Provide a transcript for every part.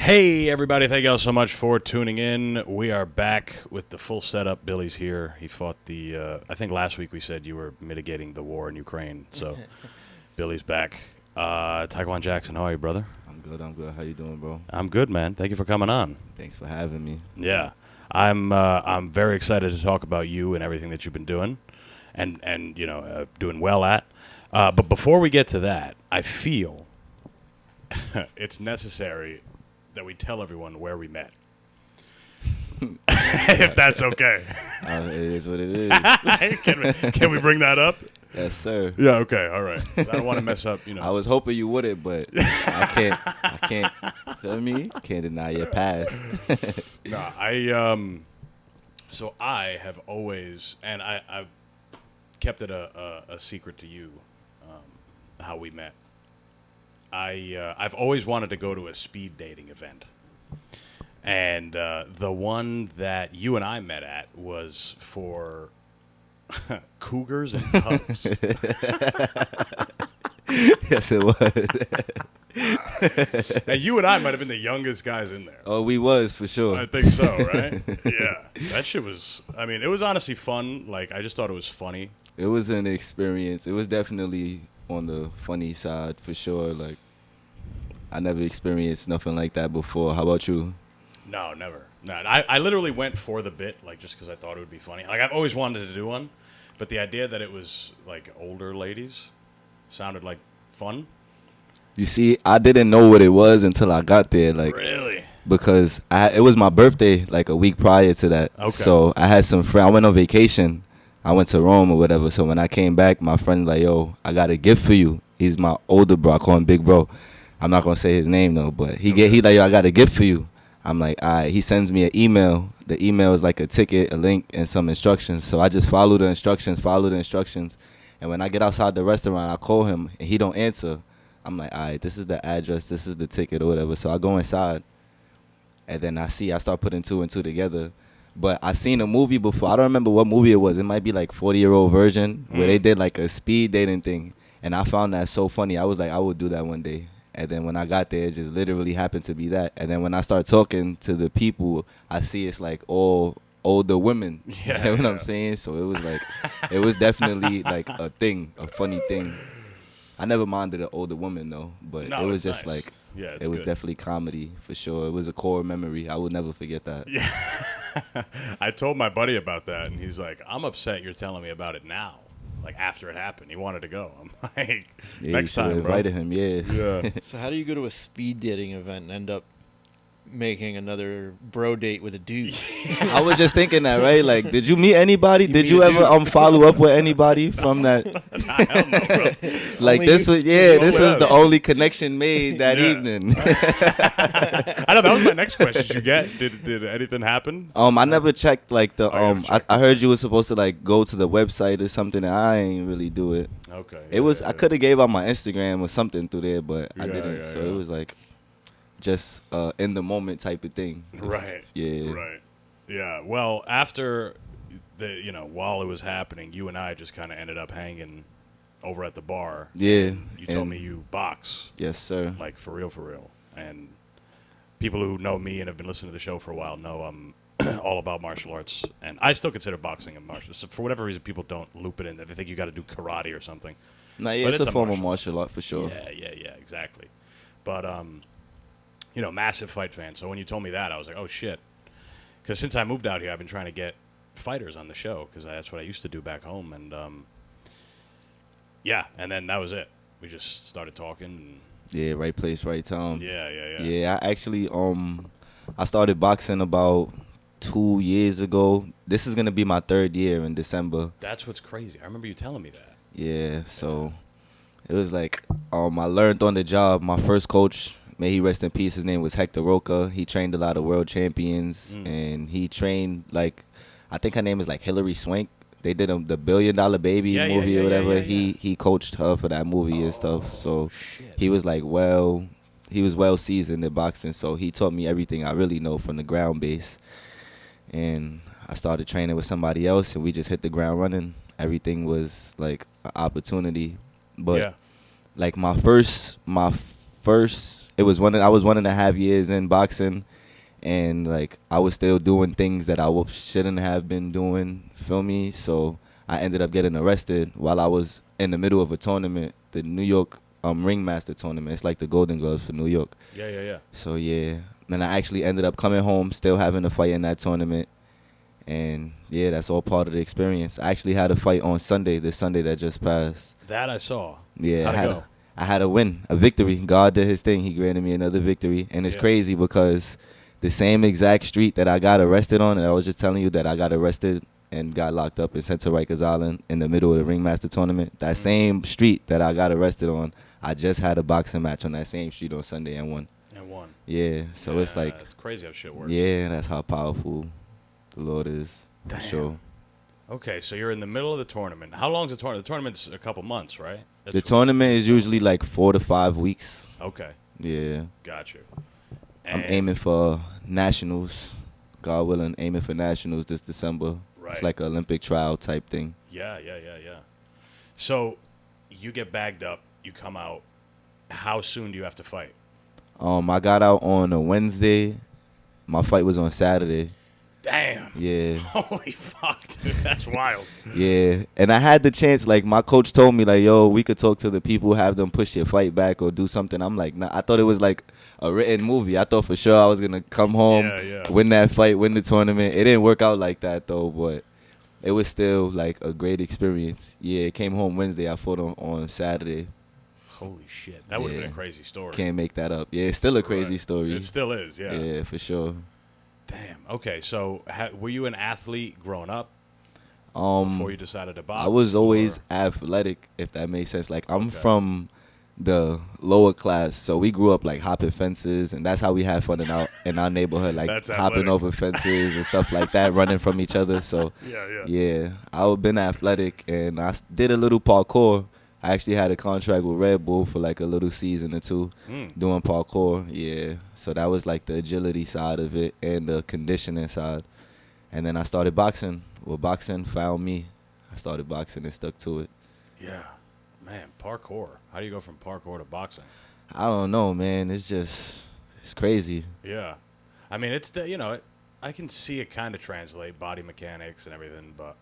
Hey, everybody. Thank you all so much for tuning in. We are back with the full setup. Billy's here. He fought I think last week we said you were mitigating the war in Ukraine. So Billy's back. Tyquan Jackson, how are you, brother? I'm good. How you doing, bro? I'm good, man. Thank you for coming on. Thanks for having me. Yeah. I'm very excited to talk about you and everything that you've been doing and doing well at. But before we get to that, I feel it's necessary that we tell everyone where we met. If that's okay. It is what it is. Can we bring that up? Yes, sir. Yeah, okay, all right. 'Cause I don't want to mess up, I was hoping you wouldn't, but I can't, feel me? Can't deny your past. So I have always, and I've kept it a secret to you, how we met. I've always wanted to go to a speed dating event. And the one that you and I met at was for cougars and cubs. Yes, it was. And you and I might have been the youngest guys in there. Oh, we was, for sure. I think so, right? Yeah. That shit was, it was honestly fun. Like, I just thought it was funny. It was an experience. It was definitely on the funny side, for sure. Like, I never experienced nothing like that before. How about you? No, never. No, I literally went for the bit, like, just because I thought it would be funny. Like, I've always wanted to do one, but the idea that it was, like, older ladies sounded like fun. You see, I didn't know what it was until I got there. Like, Really? Because it was my birthday, like, a week prior to that. Okay. So I had some friends. I went on vacation. I went to Rome or whatever. So when I came back, my friend like, yo, I got a gift for you. He's my older bro. I call him Big Bro. I'm not going to say his name, though. But he like, yo, I got a gift for you. I'm like, all right. He sends me an email. The email is like a ticket, a link, and some instructions. So I just follow the instructions. And when I get outside the restaurant, I call him, and he don't answer. I'm like, all right, this is the address. This is the ticket or whatever. So I go inside, and then I start putting two and two together. But I seen a movie before. I don't remember what movie it was. It might be like 40-year-old version where they did like a speed dating thing. And I found that so funny. I was like, I would do that one day. And then when I got there, it just literally happened to be that. And then when I start talking to the people, I see it's like all older women. Yeah, you know what I'm saying? So it was like, it was definitely like a thing, a funny thing. I never minded an older woman though, but No, it was it's just nice. like, Yeah, it was definitely comedy for sure. It was a core memory. I will never forget that. Yeah. I told my buddy about that, and he's like, I'm upset you're telling me about it now. Like, after it happened. He wanted to go. I'm like, Yeah, next you time, bro. invited him, yeah. Yeah. So how do you go to a speed dating event and end up making another bro date with a dude? I was just thinking that, right? Like, did you meet anybody? Did meet you a ever dude. follow up with anybody from that? Hell no, bro. Like, Only this you- was this was the us. only connection made that Yeah. evening. I know, that was my next question. Did you get, did anything happen? I never checked like the Oh, you haven't checked I heard you were supposed to like go to the website or something, and I ain't really do it. Okay. It was I could have gave out my Instagram or something through there, but I Yeah, didn't. yeah, So yeah. it was like just in the moment type of thing. Right. Yeah. Right. Yeah. Well, after while it was happening, you and I just kind of ended up hanging over at the bar. Yeah. You told and- me you box, Yes, sir. like for real. And people who know me and have been listening to the show for a while know I'm all about martial arts, and I still consider boxing a martial. So for whatever reason, people don't loop it in. They think you got to do karate or something. Nah, yeah, But it's it's a a form of martial martial art for sure. Yeah, exactly. But massive fight fan. So when you told me that, I was like, oh shit. Because since I moved out here, I've been trying to get fighters on the show because that's what I used to do back home. And and then that was it. We just started talking. Yeah, right place, right time. And yeah. Yeah, I actually I started boxing about 2 years ago. This is gonna be my 3rd year in December. That's what's crazy. I remember you telling me that. Yeah, so it was like I learned on the job. My first coach, may he rest in peace, his name was Hector Roca. He trained a lot of world champions, and he trained like I think her name is like Hilary Swank. They did the $1 Billion Baby movie or whatever. Yeah. He coached her for that movie and stuff. So shit. he was like he was well seasoned in boxing. So he taught me everything I really know from the ground base. And I started training with somebody else, and we just hit the ground running. Everything was like an opportunity. But like my first. It was I was 1.5 years in boxing, and like I was still doing things that I shouldn't have been doing. Feel me? So I ended up getting arrested while I was in the middle of a tournament, the New York Ringmaster tournament. It's like the Golden Gloves for New York. Yeah. So yeah, then I actually ended up coming home, still having a fight in that tournament, and yeah, that's all part of the experience. I actually had a fight on Sunday, this Sunday that just passed. That I saw. Yeah, How'd it go? I had a win, a victory. God did his thing. He granted me another victory, and it's Yeah. crazy because the same exact street that I got arrested on, and I was just telling you that I got arrested and got locked up in Central Rikers Island in the middle of the Ringmaster tournament. That same street that I got arrested on, I just had a boxing match on that same street on Sunday and won. And won. Yeah, so it's like, it's crazy how shit works. yeah, that's how powerful the Lord is. Damn. For sure. Okay, so you're in the middle of the tournament. How long's the tournament? The tournament's a couple months, right? The tournament is usually like 4 to 5 weeks. Okay, Yeah. got you. I'm And- aiming for nationals. God willing, aiming for nationals this December. Right. It's like an Olympic trial type thing. Yeah. So you get bagged up, you come out. How soon do you have to fight? I got out on a Wednesday. My fight was on Saturday. Damn. Yeah. Holy fuck, dude. That's wild. Yeah. And I had the chance, like my coach told me, like, yo, we could talk to the people, have them push your fight back or do something. I'm like, nah, I thought it was like a written movie. I thought for sure I was gonna come home, Yeah. win that fight, win the tournament. It didn't work out like that though, but it was still like a great experience. Yeah, it came home Wednesday. I fought on Saturday. Holy shit. That would have Yeah. been a crazy story. Can't make that up. Yeah, it's still a crazy Right. story. It still is, yeah. Yeah, for sure. Damn. Okay, so were you an athlete growing up Um, before you decided to box? I was always or- athletic, if that makes sense. Like I'm Okay. from the lower class, so we grew up like hopping fences, and that's how we had fun in our neighborhood, like That's hopping athletic. over fences and stuff like that, running from each other. So yeah, I've been athletic, and did a little parkour. I actually had a contract with Red Bull for like a little season or two doing parkour. Yeah, so that was like the agility side of it and the conditioning side. And then I started boxing. Well, boxing found me. I started boxing and stuck to it. Yeah. Man, parkour. How do you go from parkour to boxing? I don't know, man. It's crazy. Yeah. I mean, I can see it kind of translate body mechanics and everything, but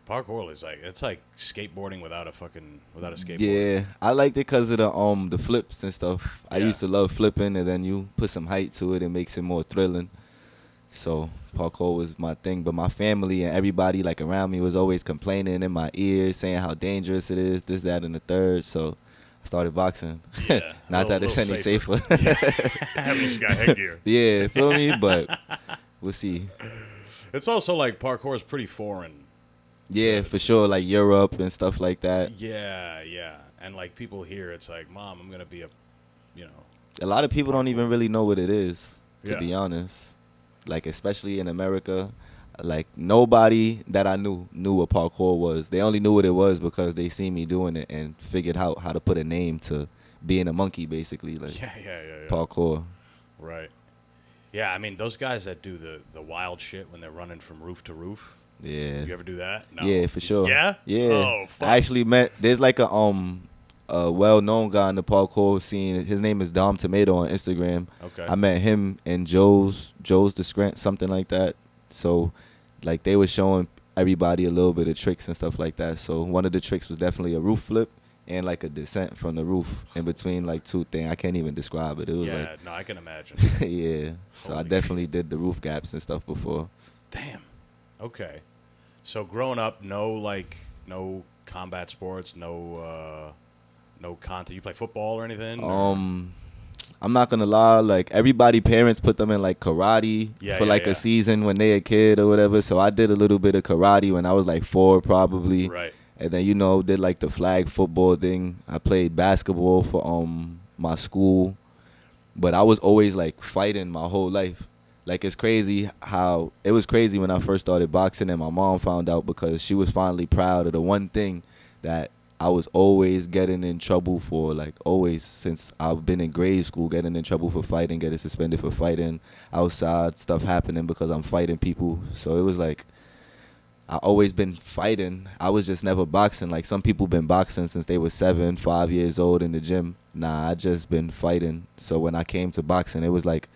parkour is it's like skateboarding without a skateboard. Yeah, I liked it because of the flips and stuff. I Yeah. used to love flipping, and then you put some height to it, it makes it more thrilling. So parkour was my thing, but my family and everybody like around me was always complaining in my ear, saying how dangerous it is, this, that, and the third. So I started boxing. Yeah, Not that it's any safer. At least you got headgear. Yeah, feel me? But we'll see. It's also like parkour is pretty foreign. Yeah, for sure. Like Europe and stuff like that. Yeah. And like people here, it's like, Mom, I'm gonna be A lot of people don't even really know what it is, to Yeah. be honest. Like, especially in America, like nobody that I knew what parkour was. They only knew what it was because they seen me doing it and figured out how to put a name to being a monkey, basically. Like yeah. parkour. Right. Yeah, I mean those guys that do the wild shit when they're running from roof to roof. Yeah. You ever do that? No. Yeah, for sure. Yeah? Yeah. Oh, fuck. I actually met. There's like a well-known guy in the parkour scene. His name is Dom Tomato on Instagram. Okay. I met him and Joe's the Scrant, something like that. So, like, they were showing everybody a little bit of tricks and stuff like that. So one of the tricks was definitely a roof flip and like a descent from the roof in between like two things. I can't even describe it. It was Yeah, no, I can imagine. yeah. So I Holy definitely did the roof gaps and stuff before. Damn. Okay. So growing up, no combat sports, no content. You play football or anything? or- I'm not gonna lie, like everybody parents put them in like karate Yeah, for yeah, like yeah. a season when they a kid or whatever. So I did a little bit of karate when I was like 4 probably. Right. And then did like the flag football thing. I played basketball for my school. But I was always like fighting my whole life. Like it was crazy when I first started boxing and my mom found out because she was finally proud of the one thing that I was always getting in trouble for, like always since I've been in grade school, getting in trouble for fighting, getting suspended for fighting, outside stuff happening because I'm fighting people. So it was like I always been fighting. I was just never boxing. Like some people been boxing since they were 7, 5 years old in the gym. Nah, I just been fighting. So when I came to boxing, it was like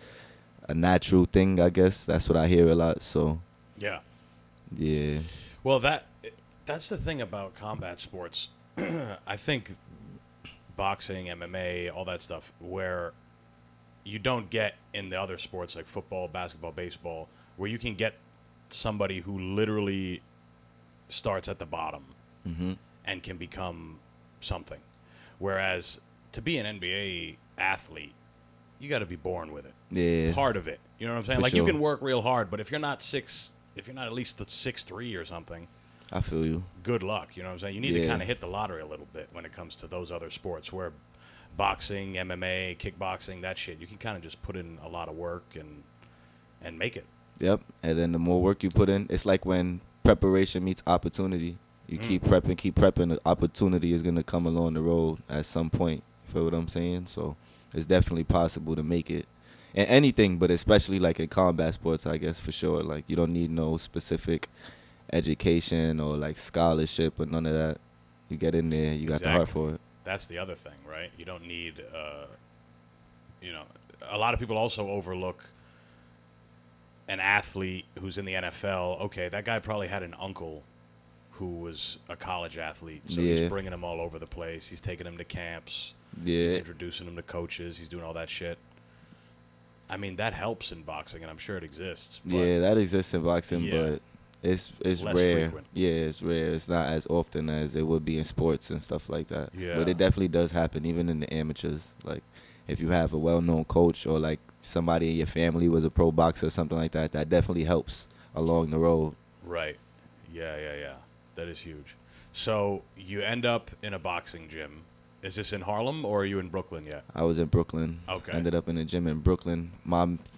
a natural thing, I guess. That's what I hear a lot. So Yeah. yeah, Well, that's the thing about combat sports. I think boxing, MMA, all that stuff, where you don't get in the other sports like football, basketball, baseball, where you can get somebody who literally starts at the bottom and can become something. Whereas to be an NBA athlete, you got to be born with it. yeah, Part of it. You know what I'm saying? For Like you sure. can work real hard, but if you're not at least the 6'3" or something, I feel you. good luck. You know what I'm saying? You need to Yeah. kind of hit the lottery a little bit when it comes to those other sports where boxing, MMA, kickboxing, that shit, you can kind of just put in a lot of work and make it. Yep. And then the more work you put in, it's like when preparation meets opportunity. You keep prepping, the opportunity is going to come along the road at some point. You feel what I'm saying? So it's definitely possible to make it. And anything, but especially like in combat sports, I guess, for sure. Like you don't need no specific education or like scholarship or none of that. You get in there, you got the heart Exactly. for it. That's the other thing, right? You don't need, a lot of people also overlook an athlete who's in the NFL. Okay, that guy probably had an uncle who was a college athlete, so Yeah. he's bringing him all over the place. He's taking him to camps. He's Yeah. introducing him to coaches. He's doing all that shit. I mean, that helps in boxing, and I'm sure it exists. But Yeah, that exists in boxing, Yeah. but it's Less rare. frequent. Yeah, it's rare. It's not as often as it would be in sports and stuff like that. Yeah. But it definitely does happen, even in the amateurs. Like, if you have a well-known coach or like somebody in your family was a pro boxer or something like that, that definitely helps along the road. Right. Yeah. That is huge. So you end up in a boxing gym. Is this in Harlem or are you in Brooklyn yet? I was in Brooklyn. Okay. Ended up in a gym in Brooklyn.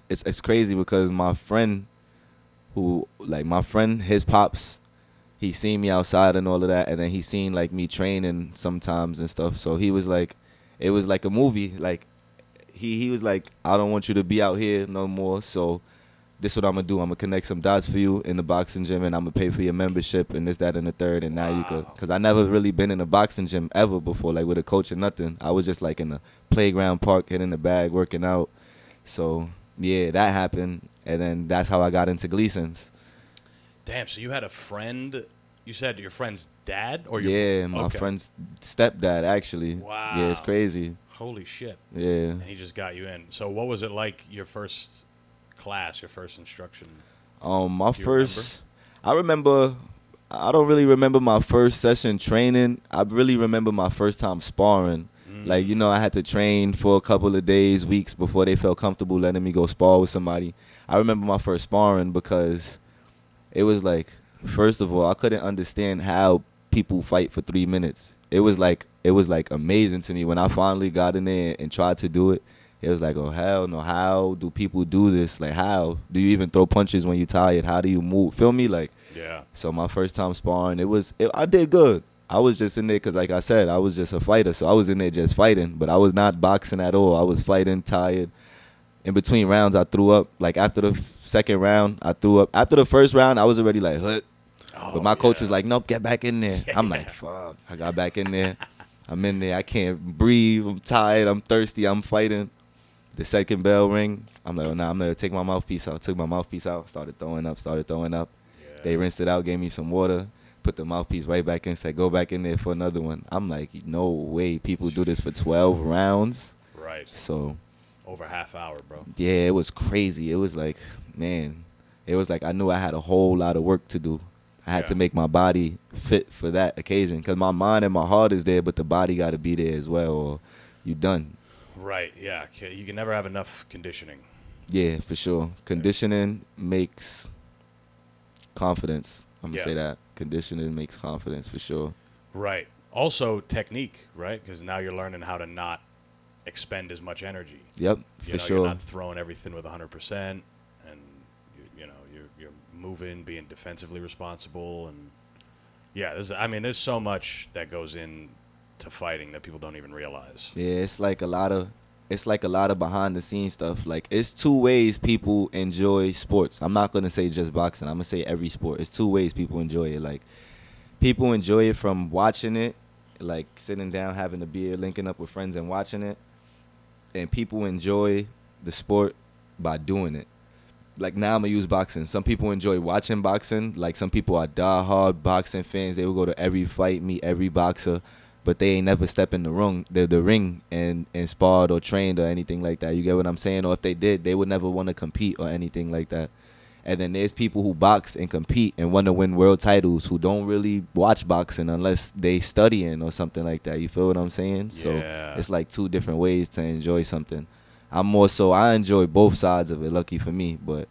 It's crazy because my friend, his pops, he seen me outside and all of that, and then he seen like me training sometimes and stuff. So he was like, it was like a movie. Like he was like, I don't want you to be out here no more. So this is what I'm gonna do. I'm gonna connect some dots for you in the boxing gym, and I'm gonna pay for your membership and this, that, and the third. And now you could, cause I never really been in a boxing gym ever before, like with a coach or nothing. I was just like in the playground park, hitting the bag, working out. So yeah, that happened, and then that's how I got into Gleason's. Damn. So you had a friend. You said your friend's dad or your Yeah, my okay. friend's stepdad actually. Wow. Yeah, it's crazy. Holy shit. Yeah. And he just got you in. So what was it like your first class, your first instruction? My Do you first, I remember. I don't really remember my first session training. I really remember my first time sparring. Like, you know, I had to train for a couple of days, weeks before they felt comfortable letting me go spar with somebody. I remember my first sparring because it was like, first of all, I couldn't understand how people fight for 3 minutes. It was like amazing to me when I finally got in there and tried to do it. It was like, oh hell no, how do people do this? Like, how do you even throw punches when you're tired? How do you move? Feel me? Like, Yeah. so my first time sparring, I did good. I was just in there because, like I said, I was just a fighter. So I was in there just fighting, but I was not boxing at all. I was fighting, tired. In between rounds, I threw up. Like after the second round, I threw up. After the first round, I was already like, "Hut." But my coach was like, "Nope, get back in there." I'm like, "Fuck." I got back in there. I'm in there. I can't breathe. I'm tired. I'm thirsty. I'm fighting. The second bell ring. I'm like, oh, nah, I'm going to take my mouthpiece out. Took my mouthpiece out. Started throwing up. Yeah. They rinsed it out. Gave me some water. Put the mouthpiece right back in. Said, go back in there for another one. I'm like, no way. People do this for 12 rounds. Right. So, Over half hour, bro. yeah, it was crazy. It was like, man. It was like I knew I had a whole lot of work to do. I had to make my body fit for that occasion. Because my mind and my heart is there, but the body got to be there as well, or you done. Right. Yeah. You can never have enough conditioning. Yeah, for sure. Conditioning makes confidence. I'm going to say that. Conditioning makes confidence for sure. Right. Also technique, right? Because now you're learning how to not expend as much energy. Yep, You're sure. not throwing everything with 100%, and you're moving, being defensively responsible, and yeah. There's so much that goes into fighting that people don't even realize. Yeah, it's like a lot of it's like a lot of behind the scenes stuff. Like it's two ways people enjoy sports. I'm not gonna say just boxing. I'm gonna say every sport. It's two ways people enjoy it. Like people enjoy it from watching it, like sitting down, having a beer, linking up with friends and watching it. And people enjoy the sport by doing it. Like now I'm gonna use boxing. Some people enjoy watching boxing. Like some people are diehard boxing fans. They will go to every fight, meet every boxer, but they ain't never step in the ring and sparred or trained or anything like that. You get what I'm saying? Or if they did, they would never want to compete or anything like that. And then there's people who box and compete and want to win world titles who don't really watch boxing unless they studying or something like that. You feel what I'm saying? So Yeah. it's like two different ways to enjoy something. I enjoy both sides of it, lucky for me. But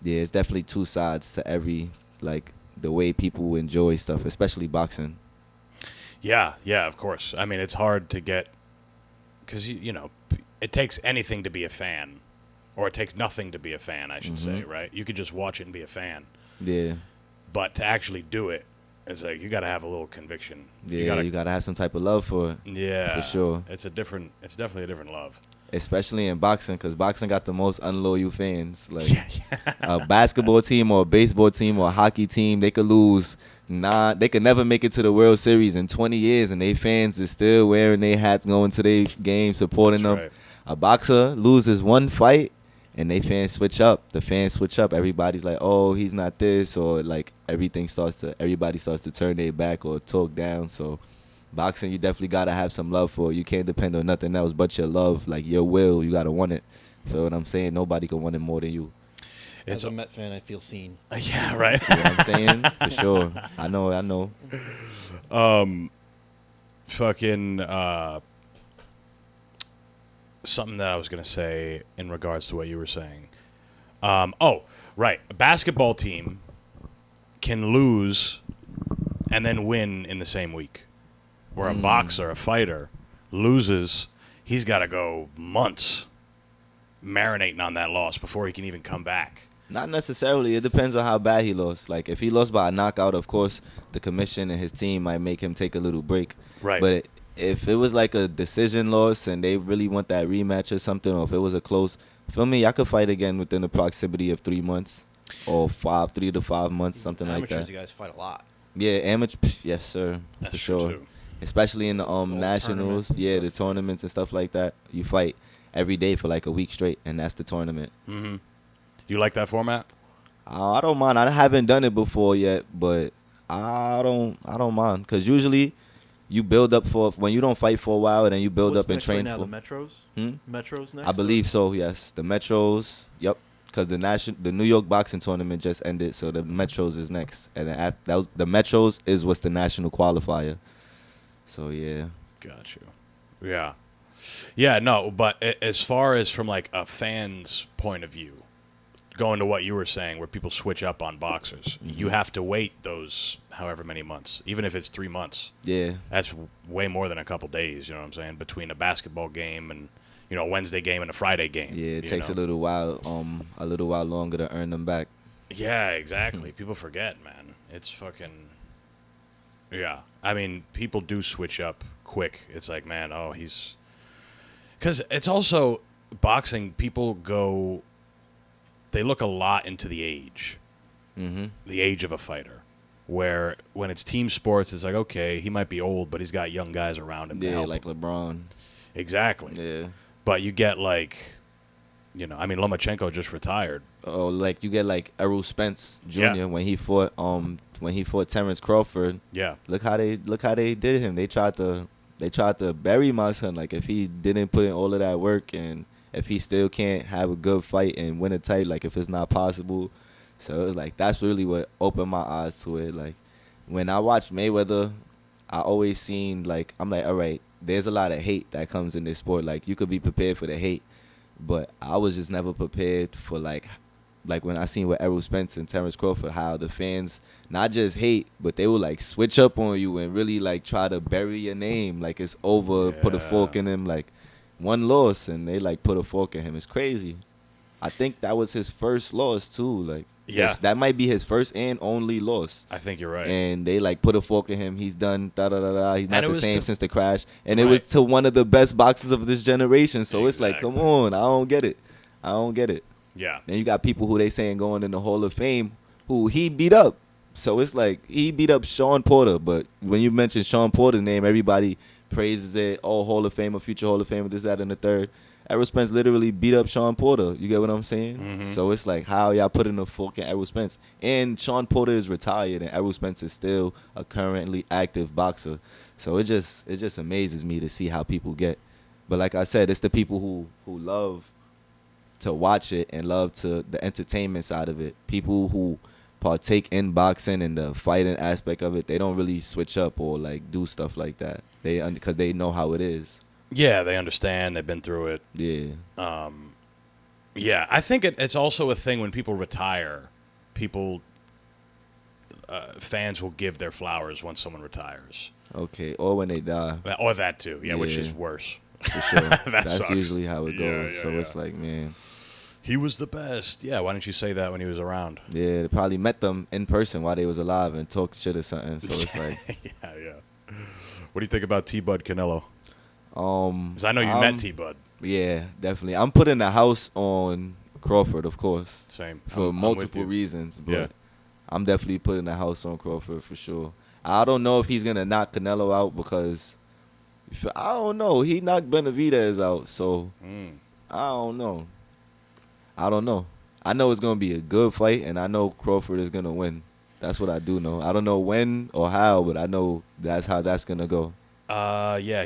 yeah, it's definitely two sides to every, like, the way people enjoy stuff, especially boxing. Yeah, of course. I mean, it's hard to get, because, it takes anything to be a fan. Or it takes nothing to be a fan, I should say, right? You could just watch it and be a fan. Yeah. But to actually do it, it's like you got to have a little conviction. Yeah, you gotta have some type of love for it. Yeah. For sure. It's definitely a different love. Especially in boxing, because boxing got the most unloyal fans. Like a basketball team or a baseball team or a hockey team, they could lose they could never make it to the World Series in 20 years, and they fans is still wearing their hats, going to their games, supporting That's them. right. A boxer loses one fight, and they fans switch up. The fans switch up. Everybody's like, oh, he's not this, or like everybody starts to turn their back or talk down. So boxing, you definitely gotta have some love for it. You can't depend on nothing else but your love, like your will. You gotta want it. Feel what I'm saying? Nobody can want it more than you. As a Met fan, I feel seen. Yeah, right. You know what I'm saying? For sure. I know. Fucking something that I was gonna say in regards to what you were saying. Right. A basketball team can lose and then win in the same week. Where a boxer, a fighter, loses, he's got to go months marinating on that loss before he can even come back. Not necessarily. It depends on how bad he lost. Like, if he lost by a knockout, of course, the commission and his team might make him take a little break. Right. But if it was like a decision loss and they really want that rematch or something, or if it was a close, feel me, I could fight again within the proximity of 3 months or 3 to 5 months, something like Amateurs, that. you guys fight a lot. Yeah, amateur, yes, sir, That's for true, sure. too. Especially in the nationals, tournaments and the stuff. tournaments and stuff like that. You fight every day for like a week straight, and that's the tournament. Mm-hmm. You like that format? I don't mind. I haven't done it before yet, but I don't mind, because usually you build up for when you don't fight for a while, and then you build What's up and next right train now, for. the Metros? Metros next? I believe so. Yes, the Metros. Yep, because the New York boxing tournament just ended, so the Metros is next, and then the Metros is what's the national qualifier. So yeah. Got you. Yeah. Yeah, no, but as far as from like a fan's point of view, going to what you were saying, where people switch up on boxers, you have to wait those however many months, even if it's 3 months. Yeah. That's way more than a couple days, you know what I'm saying, between a basketball game and, a Wednesday game and a Friday game. Yeah, it takes a little while longer to earn them back. Yeah, exactly. People forget, man. It's fucking... Yeah. I mean, people do switch up quick. It's like, man, he's... Because it's also... Boxing, people go... They look a lot into the age. Mm-hmm. The age of a fighter. Where when it's team sports, it's like, okay, he might be old, but he's got young guys around him to Yeah, help like him. LeBron. Exactly. Yeah. But you get like... Lomachenko just retired. Oh, like you get like Errol Spence Jr. Yeah. when he fought Terrence Crawford. Yeah. Look how they did him. They tried to bury my son. Like, if he didn't put in all of that work, and if he still can't have a good fight and win a title, like if it's not possible. So it was like, that's really what opened my eyes to it. Like, when I watched Mayweather, I always seen, like, I'm like, all right, there's a lot of hate that comes in this sport. Like, you could be prepared for the hate, but I was just never prepared for like when I seen with Errol Spence and Terrence Crawford, how the fans not just hate, but they would like switch up on you and really like try to bury your name, like it's over, put a fork in him, like one loss, and they like put a fork in him. It's crazy. I think that was his first loss too. Like, Yeah. That might be his first and only loss. I think you're right. And they like put a fork in him. He's done. Da da da da. He's not it the was same to- since the crash. And it Right. was to one of the best boxers of this generation. So it's like, come Exactly. on, I don't get it. I don't get it. Yeah. Then you got people who they saying going in the Hall of Fame who he beat up. So it's like he beat up Sean Porter. But when you mention Sean Porter's name, everybody praises it. Oh, Hall of Famer, future Hall of Famer, this, that, and the third. Errol Spence literally beat up Sean Porter. You get what I'm saying? Mhm. So it's like, how y'all putting a fork in Errol Spence? And Sean Porter is retired, and Errol Spence is still a currently active boxer. So it just amazes me to see how people get. But like I said, it's the people who love to watch it and love to the entertainment side of it. People who partake in boxing and the fighting aspect of it, they don't really switch up or like do stuff like that. Because they know how it is. Yeah, they understand. They've been through it. Yeah. Yeah, I think it's also a thing when people retire. People, fans will give their flowers when someone retires. Okay. Or when they die. Or that too. Yeah, which Yeah. is worse. For sure. That's sucks. usually how it Yeah, goes. yeah, So yeah. it's like, man. He was the best. Yeah, why didn't you say that when he was around? Yeah, they probably met them in person while they was alive and talked shit or something. So it's like, yeah. What do you think about T-Bud Canelo? Because I know you I'm- met T-Bud. yeah, definitely. I'm putting the house on Crawford, of course, Same. for I'm with multiple you. reasons. But Yeah. I'm definitely putting the house on Crawford for sure. I don't know if he's gonna knock Canelo out because I don't know. He knocked Benavidez out, so I don't know. I know it's gonna be a good fight, and I know Crawford is gonna win. That's what I do know. I don't know when or how, but I know that's how that's gonna go. Yeah,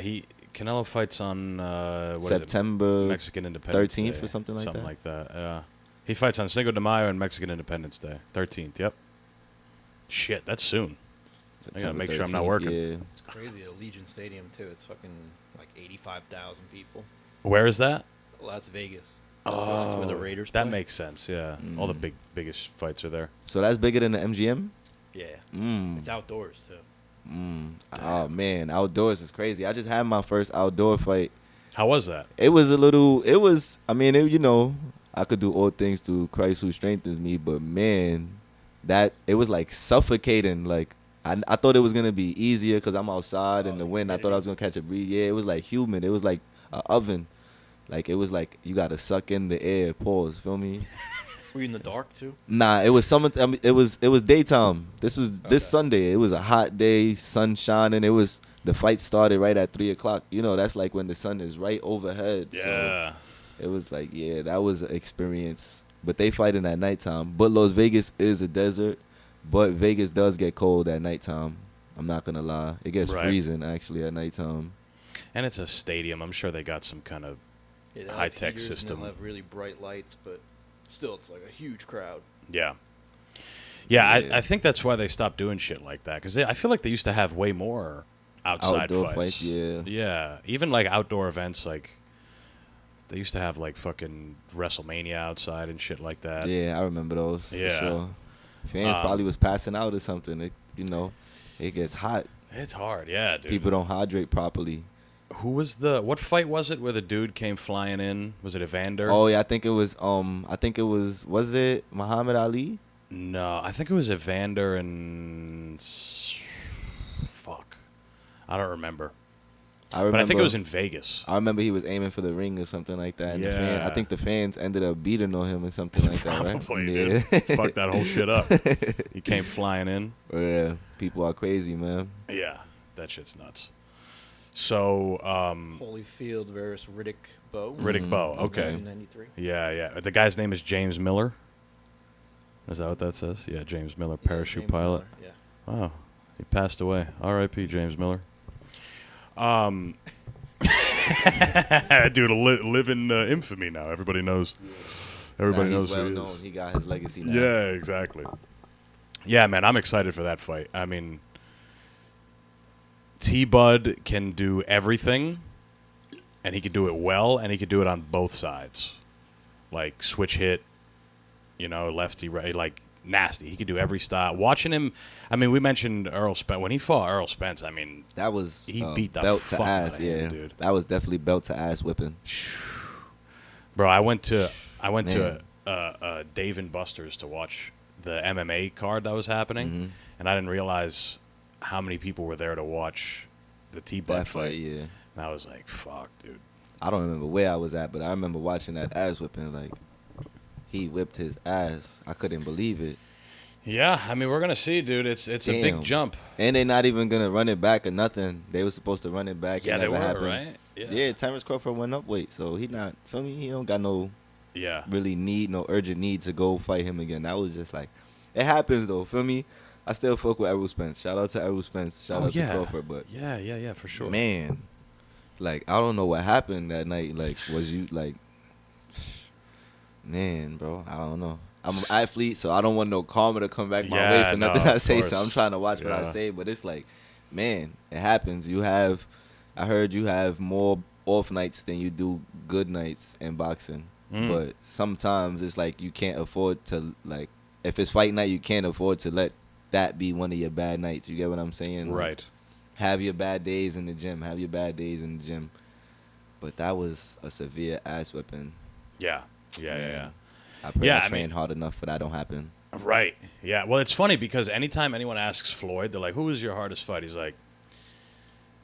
Canelo fights on what is it? September Mexican Independence 13th Day, or something like that? Yeah. He fights on Cinco de Mayo and Mexican Independence Day. 13th, yep. Shit, that's soon. I gotta make sure I'm not 13th, working. Yeah. It's crazy at Allegiant Stadium too. It's fucking like 85,000 people. Where is that? Las Vegas. That's where the Raiders That play. makes sense, yeah. All the biggest fights are there. So that's bigger than the MGM? Yeah. Mm. It's outdoors too. Oh man, outdoors is crazy. I just had my first outdoor fight. How was that? I could do all things through Christ who strengthens me, but man, it was like suffocating. Like I thought it was gonna be easier because I'm outside in the wind. I thought I was gonna catch a breeze. Yeah, it was like humid. It was like an oven. Like it was like you gotta suck in the air. Pause. Feel me? Were you in the dark too? Nah, it was summer. I mean, it was daytime. This Sunday. It was a hot day, sun shining. The fight started right at 3:00. You know, that's like when the sun is right overhead. Yeah. So it was like, yeah, that was an experience. But they fighting at nighttime. But Las Vegas is a desert. But Vegas does get cold at nighttime. I'm not gonna lie. It gets Right. freezing actually at nighttime. And it's a stadium. I'm sure they got some kind of Yeah, they'll high-tech have heaters and system. They'll have really bright lights, but still, it's like a huge crowd. Yeah, Yeah. I think that's why they stopped doing shit like that. Because I feel like they used to have way more outside Outdoor fights. fights, yeah. Yeah, even like outdoor events, like they used to have like fucking WrestleMania outside and shit like that. Yeah, I remember those. Yeah. For sure. Fans probably was passing out or something. It gets hot. It's hard, yeah, dude. People don't hydrate properly. What fight was it where the dude came flying in? Was it Evander? Oh yeah, I think it was was it Muhammad Ali? No, I think it was Evander and fuck. I don't remember. But I think it was in Vegas. I remember he was aiming for the ring or something like that. And Yeah. I think the fans ended up beating on him or something like that, right? Probably, Yeah. dude. Fuck that whole shit up. He came flying in. Yeah, people are crazy, man. Yeah, that shit's nuts. So, Holyfield versus Riddick Bowe. Riddick Bowe, okay. 1993. Yeah. The guy's name is James Miller. Is that what that says? Yeah, James Miller, Yeah, parachute James pilot. Miller, Yeah. Oh, he passed away. R.I.P. James Miller. Dude, live in infamy now. Everybody knows. Everybody Now knows he's who well he known. is. He got his legacy now. Yeah, exactly. Yeah, man, I'm excited for that fight. I mean, T-Bud can do everything, and he can do it well, and he can do it on both sides. Like, switch hit, lefty, right, like, nasty. He could do every style. Watching him, I mean, we mentioned Earl Spence. When he fought Earl Spence, I mean, That was he beat the belt fuck to out ass, of him, yeah. dude. That was definitely belt to ass whipping. Bro, I went to Man. Dave and Buster's to watch the MMA card that was happening, Mhm. and I didn't realize how many people were there to watch the T-Butt That fight, fight. yeah. And I was like, fuck, dude. I don't remember where I was at, but I remember watching that ass whipping. Like, he whipped his ass. I couldn't believe it. Yeah, I mean, we're going to see, dude. It's a big Damn. jump. And they're not even gonna run it back or nothing. They were supposed to run it back. Yeah, It they never were, happened. right? Yeah, Terrence Crawford went up weight, so he not feel me. He don't got no Yeah. really no urgent need to go fight him again. That was just like, it happens though. Feel me? I still fuck with Errol Spence. Shout out to Errol Spence. Shout out to Crawford. But Yeah, for sure. man, like I don't know what happened that night. Like, was you like, man, bro? I don't know. I'm an athlete, so I don't want no karma to come back my way Yeah, for no, nothing I of say. course. So I'm trying to watch what I Yeah. say. But it's like, man, it happens. I heard you have more off nights than you do good nights in boxing. Mm. But sometimes it's like you can't afford to, like, if it's fight night, you can't afford to let that be one of your bad nights. You get what I'm saying? Like, Right. have your bad days in the gym. Have your bad days in the gym. But that was a severe ass whipping. Yeah. Man. I pray Yeah, I I trained mean- hard enough for that don't happen. Right. Yeah. Well, it's funny because anytime anyone asks Floyd, they're like, who was your hardest fight? He's like,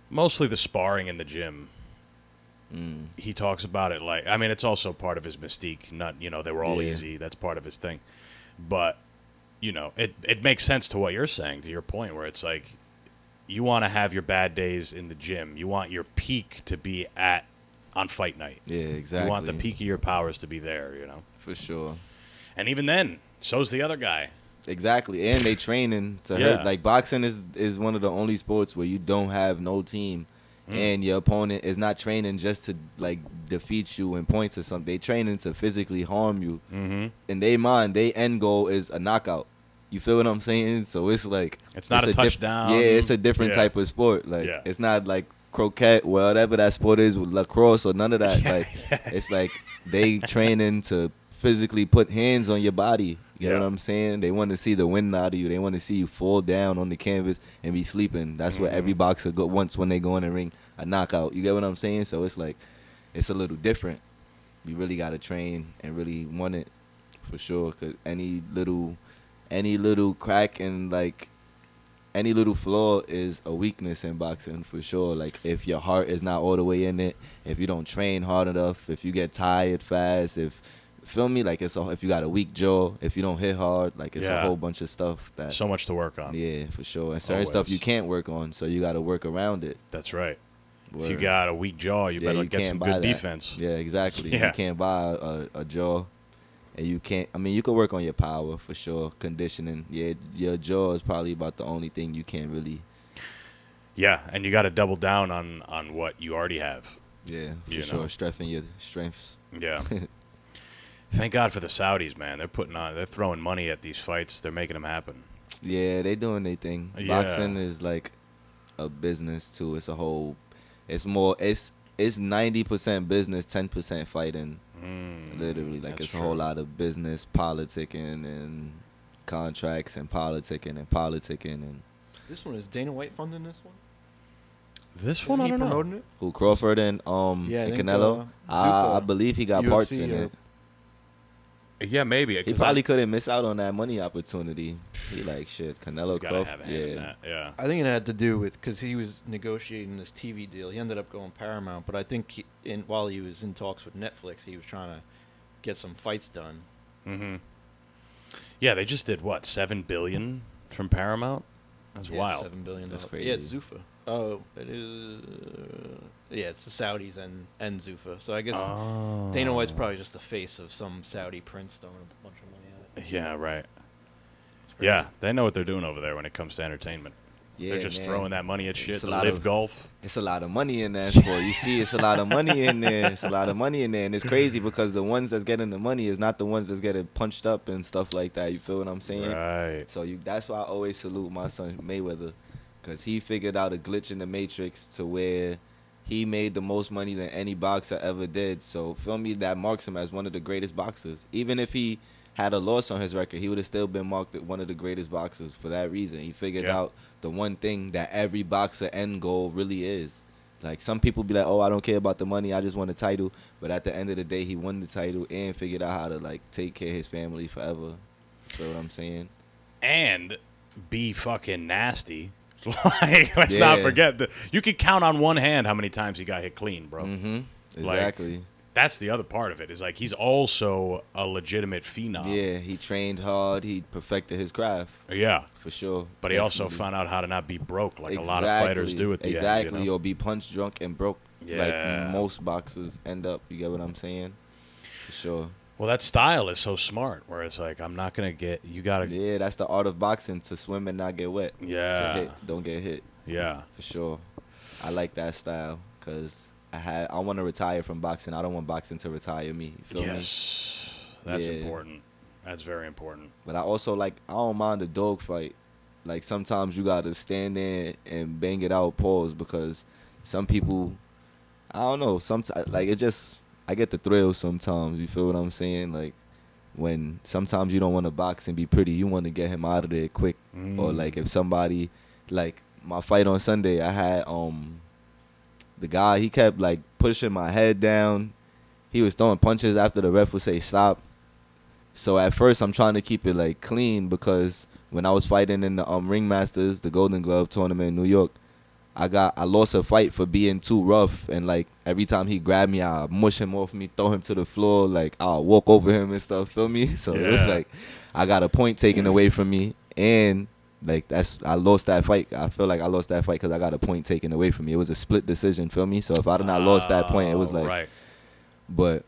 mostly the sparring in the gym. Mm. He talks about it like, I mean, it's also part of his mystique. Not, they were all Yeah. easy. That's part of his thing. But, it makes sense to what you're saying, to your point, where it's like, you want to have your bad days in the gym. You want your peak to be on fight night. Yeah, exactly. You want the peak of your powers to be there, For sure. And even then, so's the other guy. Exactly. And they training to Yeah. hurt. Like, boxing is one of the only sports where you don't have no team. And your opponent is not training just to, like, defeat you in points or something. They training to physically harm you. Mm-hmm. In their mind, their end goal is a knockout. You feel what I'm saying? So it's like... It's not a touchdown. Yeah, it's a different Yeah. type of sport. Like, Yeah. it's not like croquet, whatever that sport is, with lacrosse or none of that. Yeah, Like, yeah. it's like they training to physically put hands on your body. You know Yeah. what I'm saying? They want to see the wind out of you. They want to see you fall down on the canvas and be sleeping. That's what every boxer wants when they go in the ring, a knockout. You get what I'm saying? So it's like, it's a little different. You really got to train and really want it for sure. Because any little crack and, like, any little flaw is a weakness in boxing for sure. Like, if your heart is not all the way in it, if you don't train hard enough, if you get tired fast, feel me, like, if you got a weak jaw, if you don't hit hard, like, it's a Yeah. whole bunch of stuff that So much to work on. yeah, for sure. And certain stuff Always. you can't work on, so you got to work around it. That's right. If you Word. got a weak jaw, you Yeah, better you get can't some buy good that. defense. Yeah, exactly. Yeah. You can't buy a jaw, and you can't. I mean, you can work on your power for sure, conditioning. Yeah, your jaw is probably about the only thing you can't really. Yeah, and you got to double down on what you already have. Yeah, for You sure. know. Strengthen your strengths. Yeah. Thank God for the Saudis, man. They're throwing money at these fights. They're making them happen. Yeah, they doing their thing. Yeah. Boxing is like a business too. It's a whole. It's more. It's 90% business, 10% fighting. Literally, like, that's it's a true. whole lot of business, politicking, and contracts, and politicking, and This one, is Dana White funding this one? This Is one, I he don't know. promoting it? who Crawford and Yeah, I and think, Canelo. I Zuffa, believe he got parts UFC, in it. Yeah, maybe. He 'cause probably couldn't miss out on that money opportunity. He like shit. Canelo he's got to Crawford. have a hand in Yeah. that. Yeah. I think it had to do with because he was negotiating this TV deal. He ended up going Paramount, but I think while he was in talks with Netflix, he was trying to get some fights done. Mm-hmm. Yeah, they just did what, $7 billion from Paramount? That's Yeah, wild. $7 billion. That's Yeah, it's crazy. Zuffa. Oh, it is. Yeah, it's the Saudis and Zuffa. So I guess Oh. Dana White's probably just the face of some Saudi prince throwing a bunch of money at it. Yeah, right. It's crazy. Yeah, they know what they're doing over there when it comes to entertainment. Yeah, They're just man. throwing that money at shit It's a to lot live of- golf. It's a lot of money in that sport. You see, it's a lot of money in there. It's a lot of money in there, and it's crazy because the ones that's getting the money is not the ones that's getting punched up and stuff like that. You feel what I'm saying? Right. So that's why I always salute my son Mayweather, because he figured out a glitch in the matrix to where he made the most money than any boxer ever did. So feel me, that marks him as one of the greatest boxers. Even if he had a loss on his record, he would have still been marked as one of the greatest boxers for that reason. He figured Yeah. out the one thing that every boxer end goal really is. Like, some people be like, oh, I don't care about the money, I just want a title. But at the end of the day, he won the title and figured out how to, like, take care of his family forever. feel what I'm saying? And be fucking nasty. Like, let's not Yeah. forget that you could count on one hand how many times he got hit clean, bro. Mm-hmm. Like, Exactly. that's the other part of it. Is like he's also a legitimate phenom. Yeah, he trained hard. He perfected his craft Yeah. for sure. But he also Definitely. found out how to not be broke like a lot of fighters do at the exactly. end. You know? Or be punch drunk and broke. Yeah. Like most boxers end up. You get what I'm saying? For sure. Well, that style is so smart. Where it's like, I'm not gonna get. You gotta. Yeah, that's the art of boxing, to swim and not get wet. Yeah. To hit, don't get hit. Yeah. For sure. I like that style because I want to retire from boxing. I don't want boxing to retire me. You feel me? Yes. That's Yeah. important. That's very important. But I also I don't mind the dog fight. Like sometimes you gotta stand there and bang it out, pause, because some people, I don't know, sometimes I get the thrill sometimes. You feel what I'm saying? Like when sometimes you don't want to box and be pretty, you want to get him out of there quick. Or like if somebody, like my fight on Sunday, I had the guy, he kept like pushing my head down. He was throwing punches after the ref would say stop. So at first I'm trying to keep it like clean, because when I was fighting in the Ringmasters, the Golden Glove tournament in New York, I lost a fight for being too rough, and like every time he grabbed me, I mush him off me, throw him to the floor, like I'll walk over him and stuff, feel me? So it was Yeah. like I got a point taken away from me, and like I lost that fight. I feel like I lost that fight because I got a point taken away from me. It was a split decision, feel me? So if I had not lost that point, it was like, right. but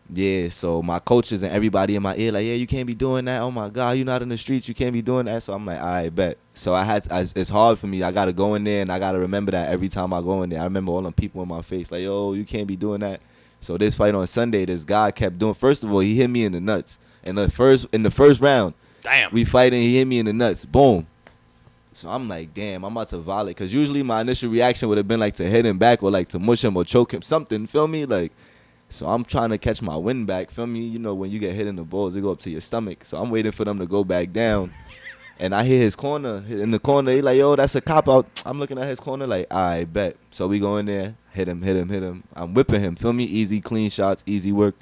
yeah, so my coaches and everybody in my ear like, yeah, you can't be doing that. Oh my God, you're not in the streets. You can't be doing that. So I'm like, I bet. So it's hard for me. I got to go in there and I got to remember that every time I go in there. I remember all them people in my face like, yo, you can't be doing that. So this fight on Sunday, this guy kept doing, first of all, he hit me in the nuts. In the first round, Damn. we fighting, he hit me in the nuts. Boom. So I'm like, damn, I'm about to violate. Because usually my initial reaction would have been like to hit him back or like to mush him or choke him, something, feel me? Like, so I'm trying to catch my wind back, feel me? You know, when you get hit in the balls, they go up to your stomach. So I'm waiting for them to go back down. And I hear his corner. In the corner, he like, yo, that's a cop-out. I'm looking at his corner like, I bet. So we go in there, hit him. I'm whipping him, feel me? Easy, clean shots, easy work.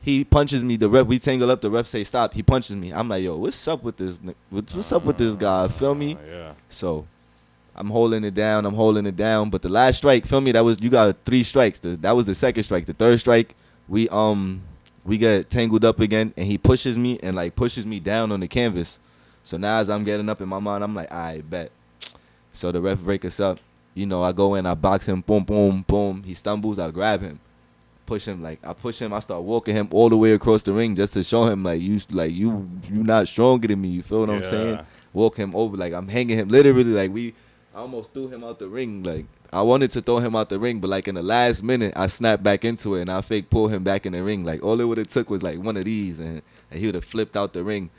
He punches me. The ref, we tangle up. The ref say stop. He punches me. I'm like, yo, what's up with this? What's up with this guy? Feel me? Yeah. So I'm holding it down. But the last strike, feel me? You got 3 strikes. That was the second strike. The third strike, we get tangled up again, and he pushes me and like pushes me down on the canvas. So now as I'm getting up in my mind, I'm like, I bet. So the ref break us up. You know, I go in, I box him, boom, boom, boom. He stumbles, I grab him. I push him, I start walking him all the way across the ring just to show him you not stronger than me, you feel what I'm saying? Walk him over, like I'm hanging him, literally, like I almost threw him out the ring, like I wanted to throw him out the ring, but like in the last minute I snapped back into it and I fake pull him back in the ring. Like all it would have took was like one of these and he would have flipped out the ring.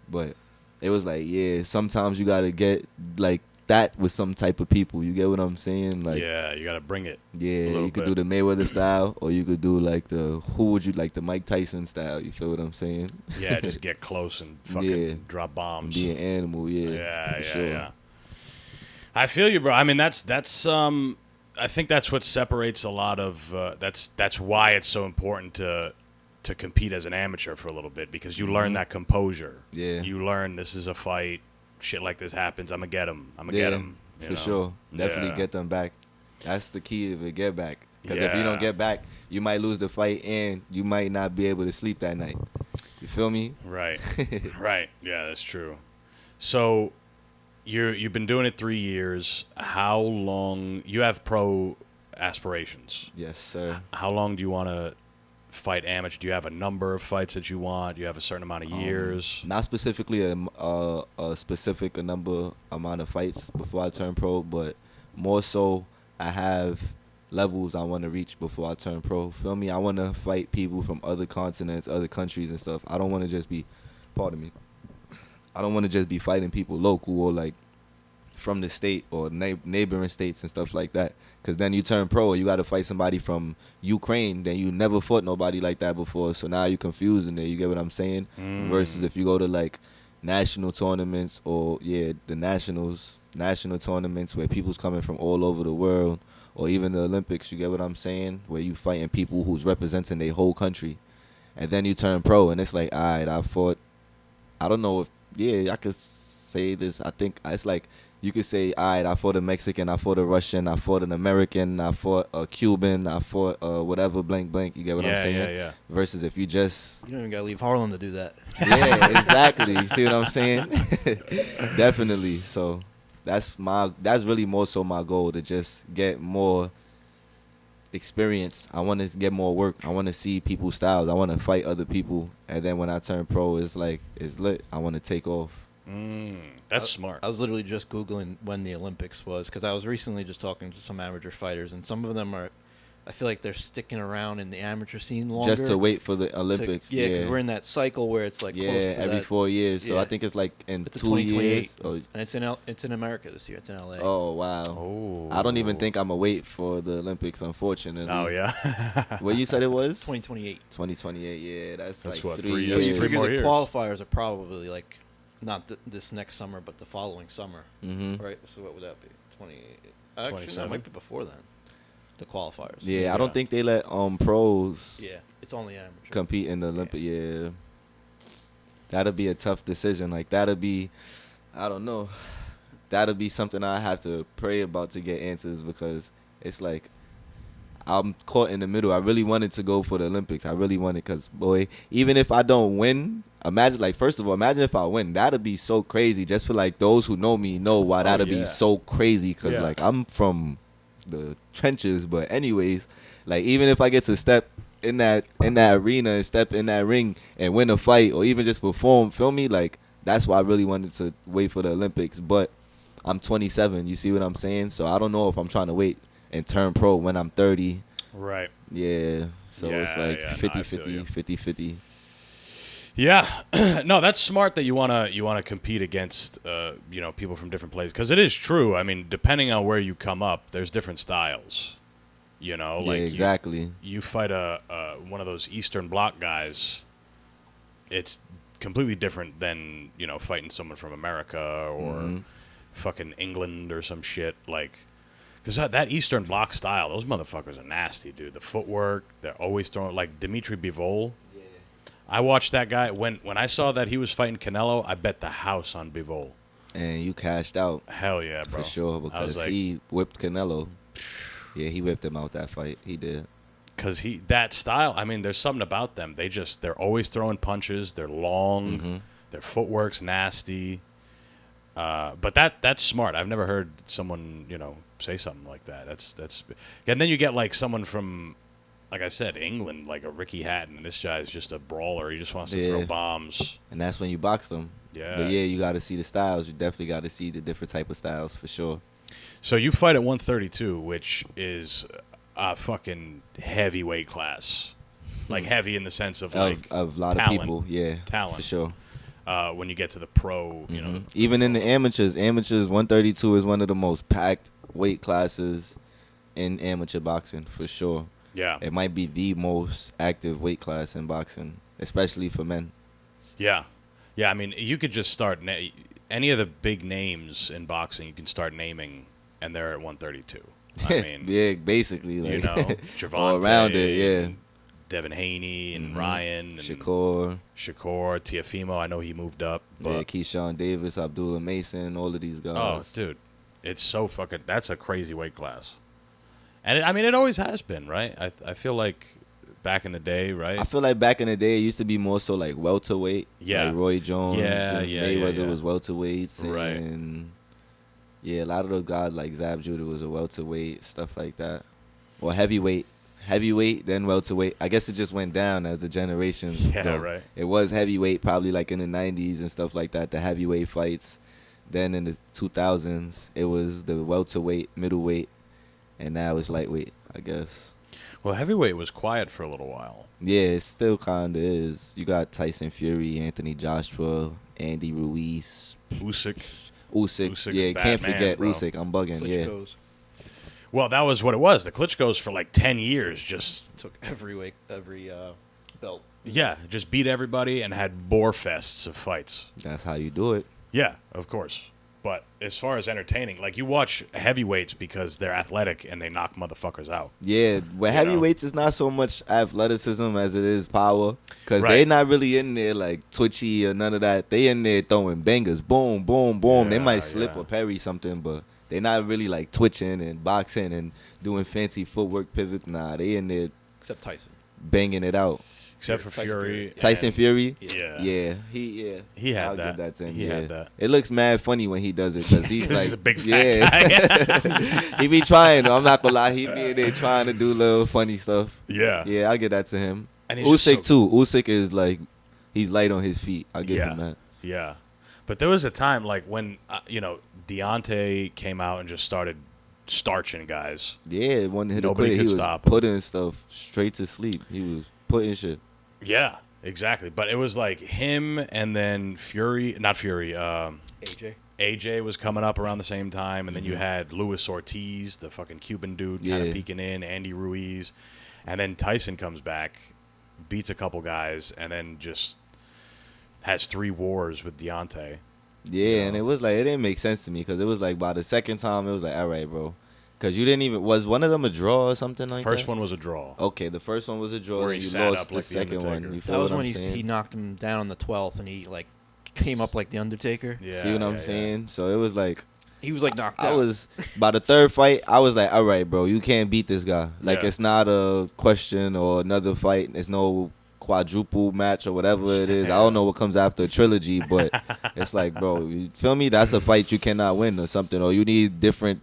But it was like, yeah, sometimes you gotta get like that with some type of people. You get what I'm saying? Like, yeah, you gotta bring it. yeah, you could do the Mayweather style, or you could do like the Mike Tyson style. You feel what I'm saying? Yeah, just get close and fucking drop bombs. Be an animal, yeah. Yeah, for sure. yeah. I feel you, bro. I mean, that's I think that's what separates a lot of. That's why it's so important to compete as an amateur for a little bit, because you learn that composure. Yeah. You learn this is a fight. Shit like this happens. I'm gonna get him. Get him. For sure. Definitely get them back. That's the key of it. Get back. Because if you don't get back, you might lose the fight and you might not be able to sleep that night. You feel me? Right. Right. Yeah, that's true. So you've been doing it 3 years. How long you have pro aspirations? Yes, sir. How long do you want to fight amateur? Do you have a number of fights that you want? Do you have a certain amount of years? Not specifically a specific amount of fights before I turn pro, but more so I have levels I want to reach before I turn pro. Feel me? I want to fight people from other continents, other countries and stuff. I don't want to just be, pardon me, I don't want to just be fighting people local or like from the state or neighboring states and stuff like that. Because then you turn pro and you got to fight somebody from Ukraine. Then you never fought nobody like that before. So now you're confused in there. You get what I'm saying? Versus if you go to like national tournaments or, the national tournaments where people's coming from all over the world, or even the Olympics, you get what I'm saying? Where you fighting people who's representing their whole country. And then you turn pro and it's like, all right, I fought I don't know if I could say this. I think it's like you could say, all right, I fought a Mexican, I fought a Russian, I fought an American, I fought a Cuban, I fought whatever blank blank. You get what I'm saying? Yeah. Versus if you just You don't even gotta leave Harlem to do that. yeah, exactly. You see what I'm saying? Definitely. So that's really more so my goal, to just get more experience. I want to get more work. I want to see people's styles. I want to fight other people, and then when I turn pro, it's like it's lit. I want to take off. That's smart. I was literally just Googling when the Olympics was, because I was recently just talking to some amateur fighters, and some of them are, I feel like they're sticking around in the amateur scene longer. Just to wait for the Olympics. Yeah, because we're in that cycle where it's like close to every that. 4 years. So Yeah. I think it's like in It's a 2 years. 2028, and it's in America this year. It's in LA. Oh wow. Oh. I don't even think I'm gonna wait for the Olympics, unfortunately. Oh yeah. What you said it was? 2028. 2028. Yeah, that's like what, 3 3 years. years? Because 3 more the years. qualifiers are probably like not this next summer, but the following summer, Mm-hmm. right? So what would that be? 28. Actually, no, 27? it might be before then. The qualifiers. Yeah, I Yeah. don't think they let pros Yeah, it's only amateur. compete in the Olympic. Yeah. That'll be a tough decision. Like that'll be, I don't know. That'll be something I have to pray about to get answers, because it's like I'm caught in the middle. I really wanted to go for the Olympics. I really wanted, because boy, even if I don't win, imagine, like, first of all, imagine if I win. That'd be so crazy. Just for like those who know me know why that'd yeah. be so crazy, because Yeah. like I'm from the trenches. But anyways, like even if I get to step in that arena and step in that ring and win a fight, or even just perform, feel me? Like that's why I really wanted to wait for the Olympics. But I'm 27. You see what I'm saying? So I don't know if I'm trying to wait and turn pro when I'm 30. Right. Yeah. So it's Yeah, like yeah, no, 50 I feel 50, you. 50 50. Yeah, no, that's smart that you wanna compete against people from different places, because it is true. I mean, depending on where you come up, there's different styles. You know, Yeah, like exactly. you fight one of those Eastern Bloc guys, it's completely different than fighting someone from America or Mhm. fucking England or some shit like. Because that Eastern Bloc style, those motherfuckers are nasty, dude. The footwork, they're always throwing, like Dimitri Bivol. I watched that guy. When I saw that he was fighting Canelo, I bet the house on Bivol. And you cashed out Hell yeah, bro. for sure, I was because like, he whipped Canelo. Yeah, he whipped him out that fight. He did. because that style, I mean, there's something about them. They're always throwing punches. They're long. Mhm. Their footwork's nasty. But that's smart. I've never heard someone, say something like that. That's. And then you get like someone from, like I said, England, like a Ricky Hatton. This guy's just a brawler. He just wants to throw Yeah. bombs. And that's when you box them. Yeah. But yeah, you got to see the styles. You definitely got to see the different type of styles for sure. So you fight at 132, which is a fucking heavyweight class. Like heavy in the sense of like Of a lot talent. of people, yeah, Talent. for sure. When you get to the pro, Mhm. Even in the amateurs, 132 is one of the most packed weight classes in amateur boxing for sure. Yeah. It might be the most active weight class in boxing, especially for men. Yeah. Yeah, I mean, you could just start any of the big names in boxing, you can start naming, and they're at 132. I mean, yeah, basically, like Gervonta, all around it, yeah. and Devin Haney and Mhm. Ryan and Shakur, Tiafimo. I know he moved up. But, yeah, Keyshawn Davis, Abdullah Mason, all of these guys. oh, dude, it's so fucking. That's a crazy weight class, and it always has been, right? I feel like back in the day, right? I feel like back in the day, it used to be more so like welterweight. Yeah. Like Roy Jones, Yeah, and yeah, Mayweather yeah. was welterweights, Right. and yeah, a lot of those guys like Zab Judah was a welterweight, stuff like that, or heavyweight, then welterweight. I guess it just went down as the generations. Yeah, go. right. It was heavyweight probably like in the 90s and stuff like that, the heavyweight fights. Then in the 2000s, it was the welterweight, middleweight, and now it's lightweight, I guess. Well, heavyweight was quiet for a little while. Yeah, it still kind of is. You got Tyson Fury, Anthony Joshua, Andy Ruiz, Usyk. Usyk. Yeah, bad can't man, forget bro. Usyk. I'm bugging. Yeah. Klitschko's Well, that was what it was. The Klitschko's for like 10 years just took every belt. beat everybody and had bore fests of fights. That's how you do it. Yeah, of course. But as far as entertaining, like you watch heavyweights because they're athletic and they knock motherfuckers out. Yeah, but You heavyweights is not so much athleticism as it is power. Because Right. they not really in there like twitchy or none of that. They in there throwing bangers. Boom, boom, boom. They Yeah, might slip yeah. or parry something, but they not really like twitching and boxing and doing fancy footwork pivots. Nah, they in there Except Tyson. banging it out. Except for Tyson Fury. Fury. Tyson and- Fury? Yeah. Yeah, He had I'll that. give that to him. He yeah. had that. It looks mad funny when he does it because he's 'Cause like, he's a big fat guy. he be trying. I'm not gonna lie, he be in there trying to do little funny stuff. Yeah. Yeah, I'll give that to him. And he's just Usyk so- too. Usyk is like, he's light on his feet. I'll give Yeah. him that. Yeah. But there was a time like when, Deontay came out and just started starching guys. Yeah, one hit Nobody he could was stop him. putting stuff straight to sleep. He was putting shit. Yeah, exactly. But it was like him and then not Fury, AJ. AJ was coming up around the same time. And then you had Luis Ortiz, the fucking Cuban dude, kind Yeah. of peeking in, Andy Ruiz. And then Tyson comes back, beats a couple guys, and then just has 3 wars with Deontay. Yeah, know? and it was like, it didn't make sense to me because it was like by the second time, it was like, all right, bro. Because you didn't even, was one of them a draw or something like that? First one was a draw. Okay, the first one was a draw, Where and he you sat lost up the like the second one. Undertaker. You feel That was what when I'm saying? he knocked him down on the 12th, and he like came up like the Undertaker. Yeah, See what I'm yeah. saying? So it was like, He was like knocked I out. was, by the third fight, I was like, all right, bro, you can't beat this guy. Like, Yeah. it's not a question or another fight. It's no quadruple match or whatever it is. I don't know what comes after a trilogy, but it's like, bro, you feel me? That's a fight you cannot win or something, or you need different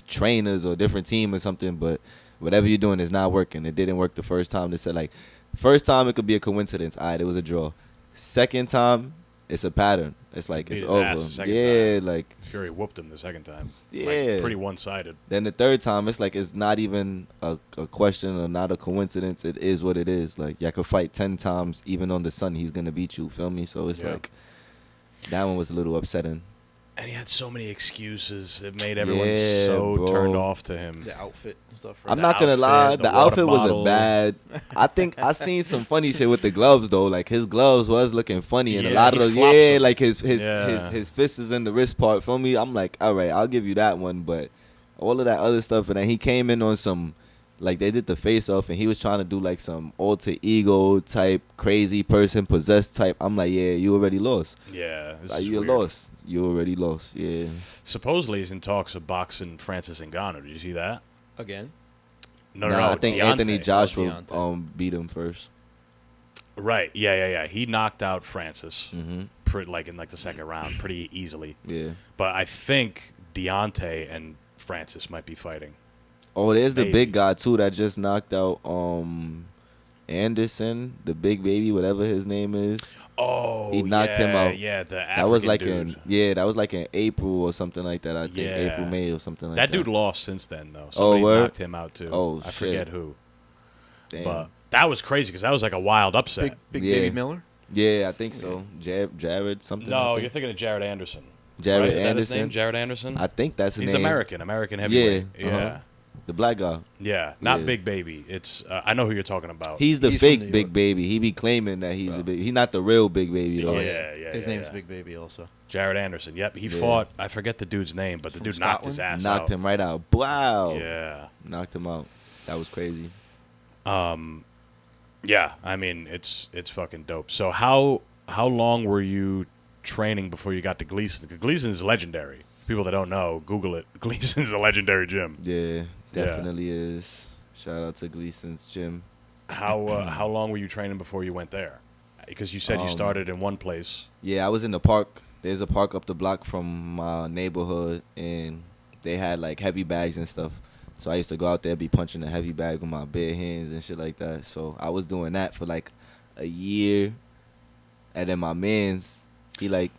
trainers or different team or something, but whatever you're doing is not working. It didn't work the first time. They said, like, first time it could be a coincidence. All right, it was a draw. Second time, it's a pattern. It's like, Beat it's his over. ass the second Yeah, time. like, Fury whooped him the second time. Yeah. Like, pretty one-sided. then the third time, it's like it's not even a question or not a coincidence. It is what it is. Like, y'all could fight 10 times, even on the sun, he's going to beat you. Feel me? So it's Yeah. like, that one was a little upsetting. And he had so many excuses. It made everyone Yeah, so bro. turned off to him. the outfit and stuff. Right? I'm The not going to lie. outfit, The the water outfit was bottle. a bad. I think I seen some funny shit with the gloves, though. Like, his gloves was looking funny. And a Yeah, lot of he those, flops yeah, them. like Yeah. his fist is in the wrist part. Feel me? I'm like, all right, I'll give you that one. But all of that other stuff. And then he came in on some, like, they did the face off, and he was trying to do like some alter ego type, crazy person, possessed type. I'm like, yeah, you already lost. Yeah. This Like, is you weird. lost. You already lost. Yeah. Supposedly he's in talks of boxing Francis Ngannou. Did you see that? Again. No, Nah, no, I think Deontay. Anthony Joshua Deontay. beat him first. Right. Yeah. He knocked out Francis Mm-hmm. in the second round pretty easily. Yeah. But I think Deontay and Francis might be fighting. Oh, there's the Maybe. big guy too that just knocked out Anderson, the big baby, whatever his name is. Oh, He knocked him out. Yeah, the African That was like dude. that was like in April or something like that. I think Yeah. April, May or something like That that. dude lost since then though. Somebody word? knocked him out too. Oh, I shit. forget who. Damn. But that was crazy because that was like a wild upset. Big Yeah. Baby Miller. Yeah, I think so. Jared something. I No, think. you're thinking of Jared Anderson. Jared right? Is that his Anderson. name? Jared Anderson. I think that's his He's name. American heavyweight. Yeah, Yeah. uh-huh. The black guy. Yeah, not Yeah. Big Baby. It's I know who you're talking about. He's the He's from fake New big York. baby. He be claiming that he's the big. He's not the real big baby though. yeah. His name's yeah. Big Baby also. Jared Anderson. Yep, he Yeah. fought. I forget the dude's name, but the From dude knocked his Scotland? ass Knocked out. him right out. Wow. Yeah. Knocked him out. That was crazy. Yeah. I mean, it's fucking dope. So how long were you training before you got to Gleason? Because Gleason is legendary. People that don't know, Google it. Gleason's a legendary gym. Yeah, definitely is. Shout out to Gleason's gym. How long were you training before you went there? Because you said you started in one place. Yeah, I was in the park. There's a park up the block from my neighborhood, and they had like heavy bags and stuff. So I used to go out there, be punching the heavy bag with my bare hands and shit like that. So I was doing that for like a year, and then my man's, he like,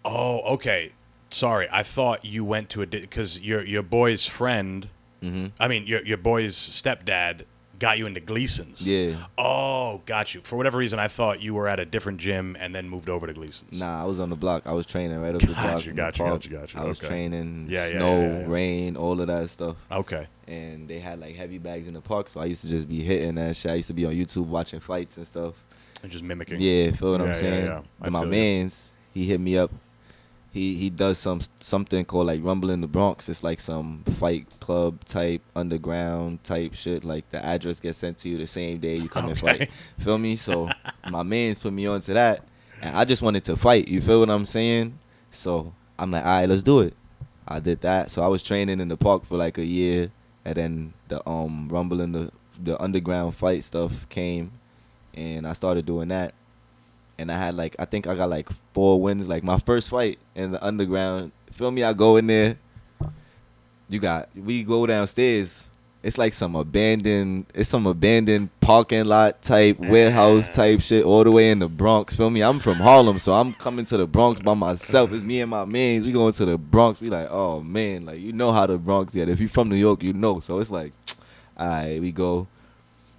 Oh, okay. Sorry, I thought you went to because your boy's friend. mm-hmm. I mean, your boy's stepdad got you into Gleason's. Yeah. Oh, got you. For whatever reason, I thought you were at a different gym and then moved over to Gleason's. Nah, I was on the block. I was training right up the block. in the Got you. park. I was Okay. training, Yeah, snow, yeah. rain, all of that stuff. Okay. And they had like heavy bags in the park, so I used to just be hitting that shit. I used to be on YouTube watching fights and stuff. And just mimicking. Yeah, feel what Yeah, I'm yeah, saying? yeah. I And my feel you. man's, he hit me up. he does something called like Rumble in the Bronx. It's like some fight club type underground type shit. Like the address gets sent to you the same day you come and fight. Feel me? So my mans put me onto that, and I just wanted to fight. You feel what I'm saying? So I'm like, all right, let's do it. I did that. So I was training in the park for like a year, and then the Rumble in the underground fight stuff came, and I started doing that. And I had like, I think I got like 4 wins. Like my first fight in the underground. Feel me? I go in there. We go downstairs. It's like some abandoned parking lot type, warehouse type shit all the way in the Bronx. Feel me? I'm from Harlem, so I'm coming to the Bronx by myself. It's me and my mans. We going to the Bronx. We like, oh man, like you know how the Bronx get. If you from New York, you know. So it's like, all right, we go.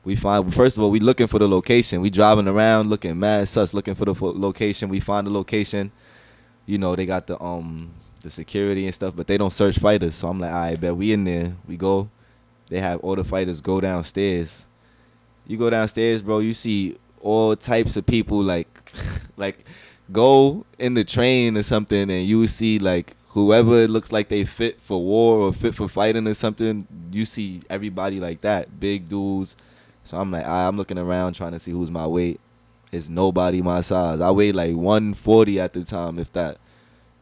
We find, first of all, we looking for the location. We driving around looking mad sus, looking for the location. We find the location. You know, they got the security and stuff, but they don't search fighters. So I'm like, all right, bet we in there. We go. They have all the fighters go downstairs. You go downstairs, bro, you see all types of people like like go in the train or something, and you see like whoever looks like they fit for war or fit for fighting or something. You see everybody like that, big dudes. So I'm like, I'm looking around trying to see who's my weight. It's nobody my size. I weighed like 140 at the time, if that.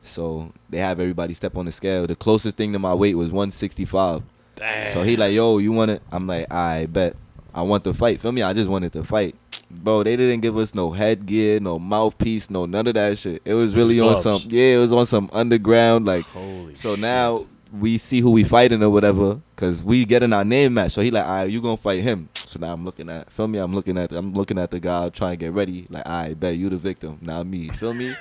So they have everybody step on the scale. The closest thing to my weight was 165. Damn. So he like, yo, you want it? I'm like, I bet. I want to fight. Feel me? I just wanted to fight. Bro, they didn't give us no headgear, no mouthpiece, no none of that shit. It was really on some, it was on some underground, like. Holy so shit. now we see who we fighting or whatever, cause we getting our name match. So he like, all right, you gonna fight him. So now I'm looking at, feel me? I'm looking at the guy trying to get ready. Like, all right, bet you the victim, not me. Feel me?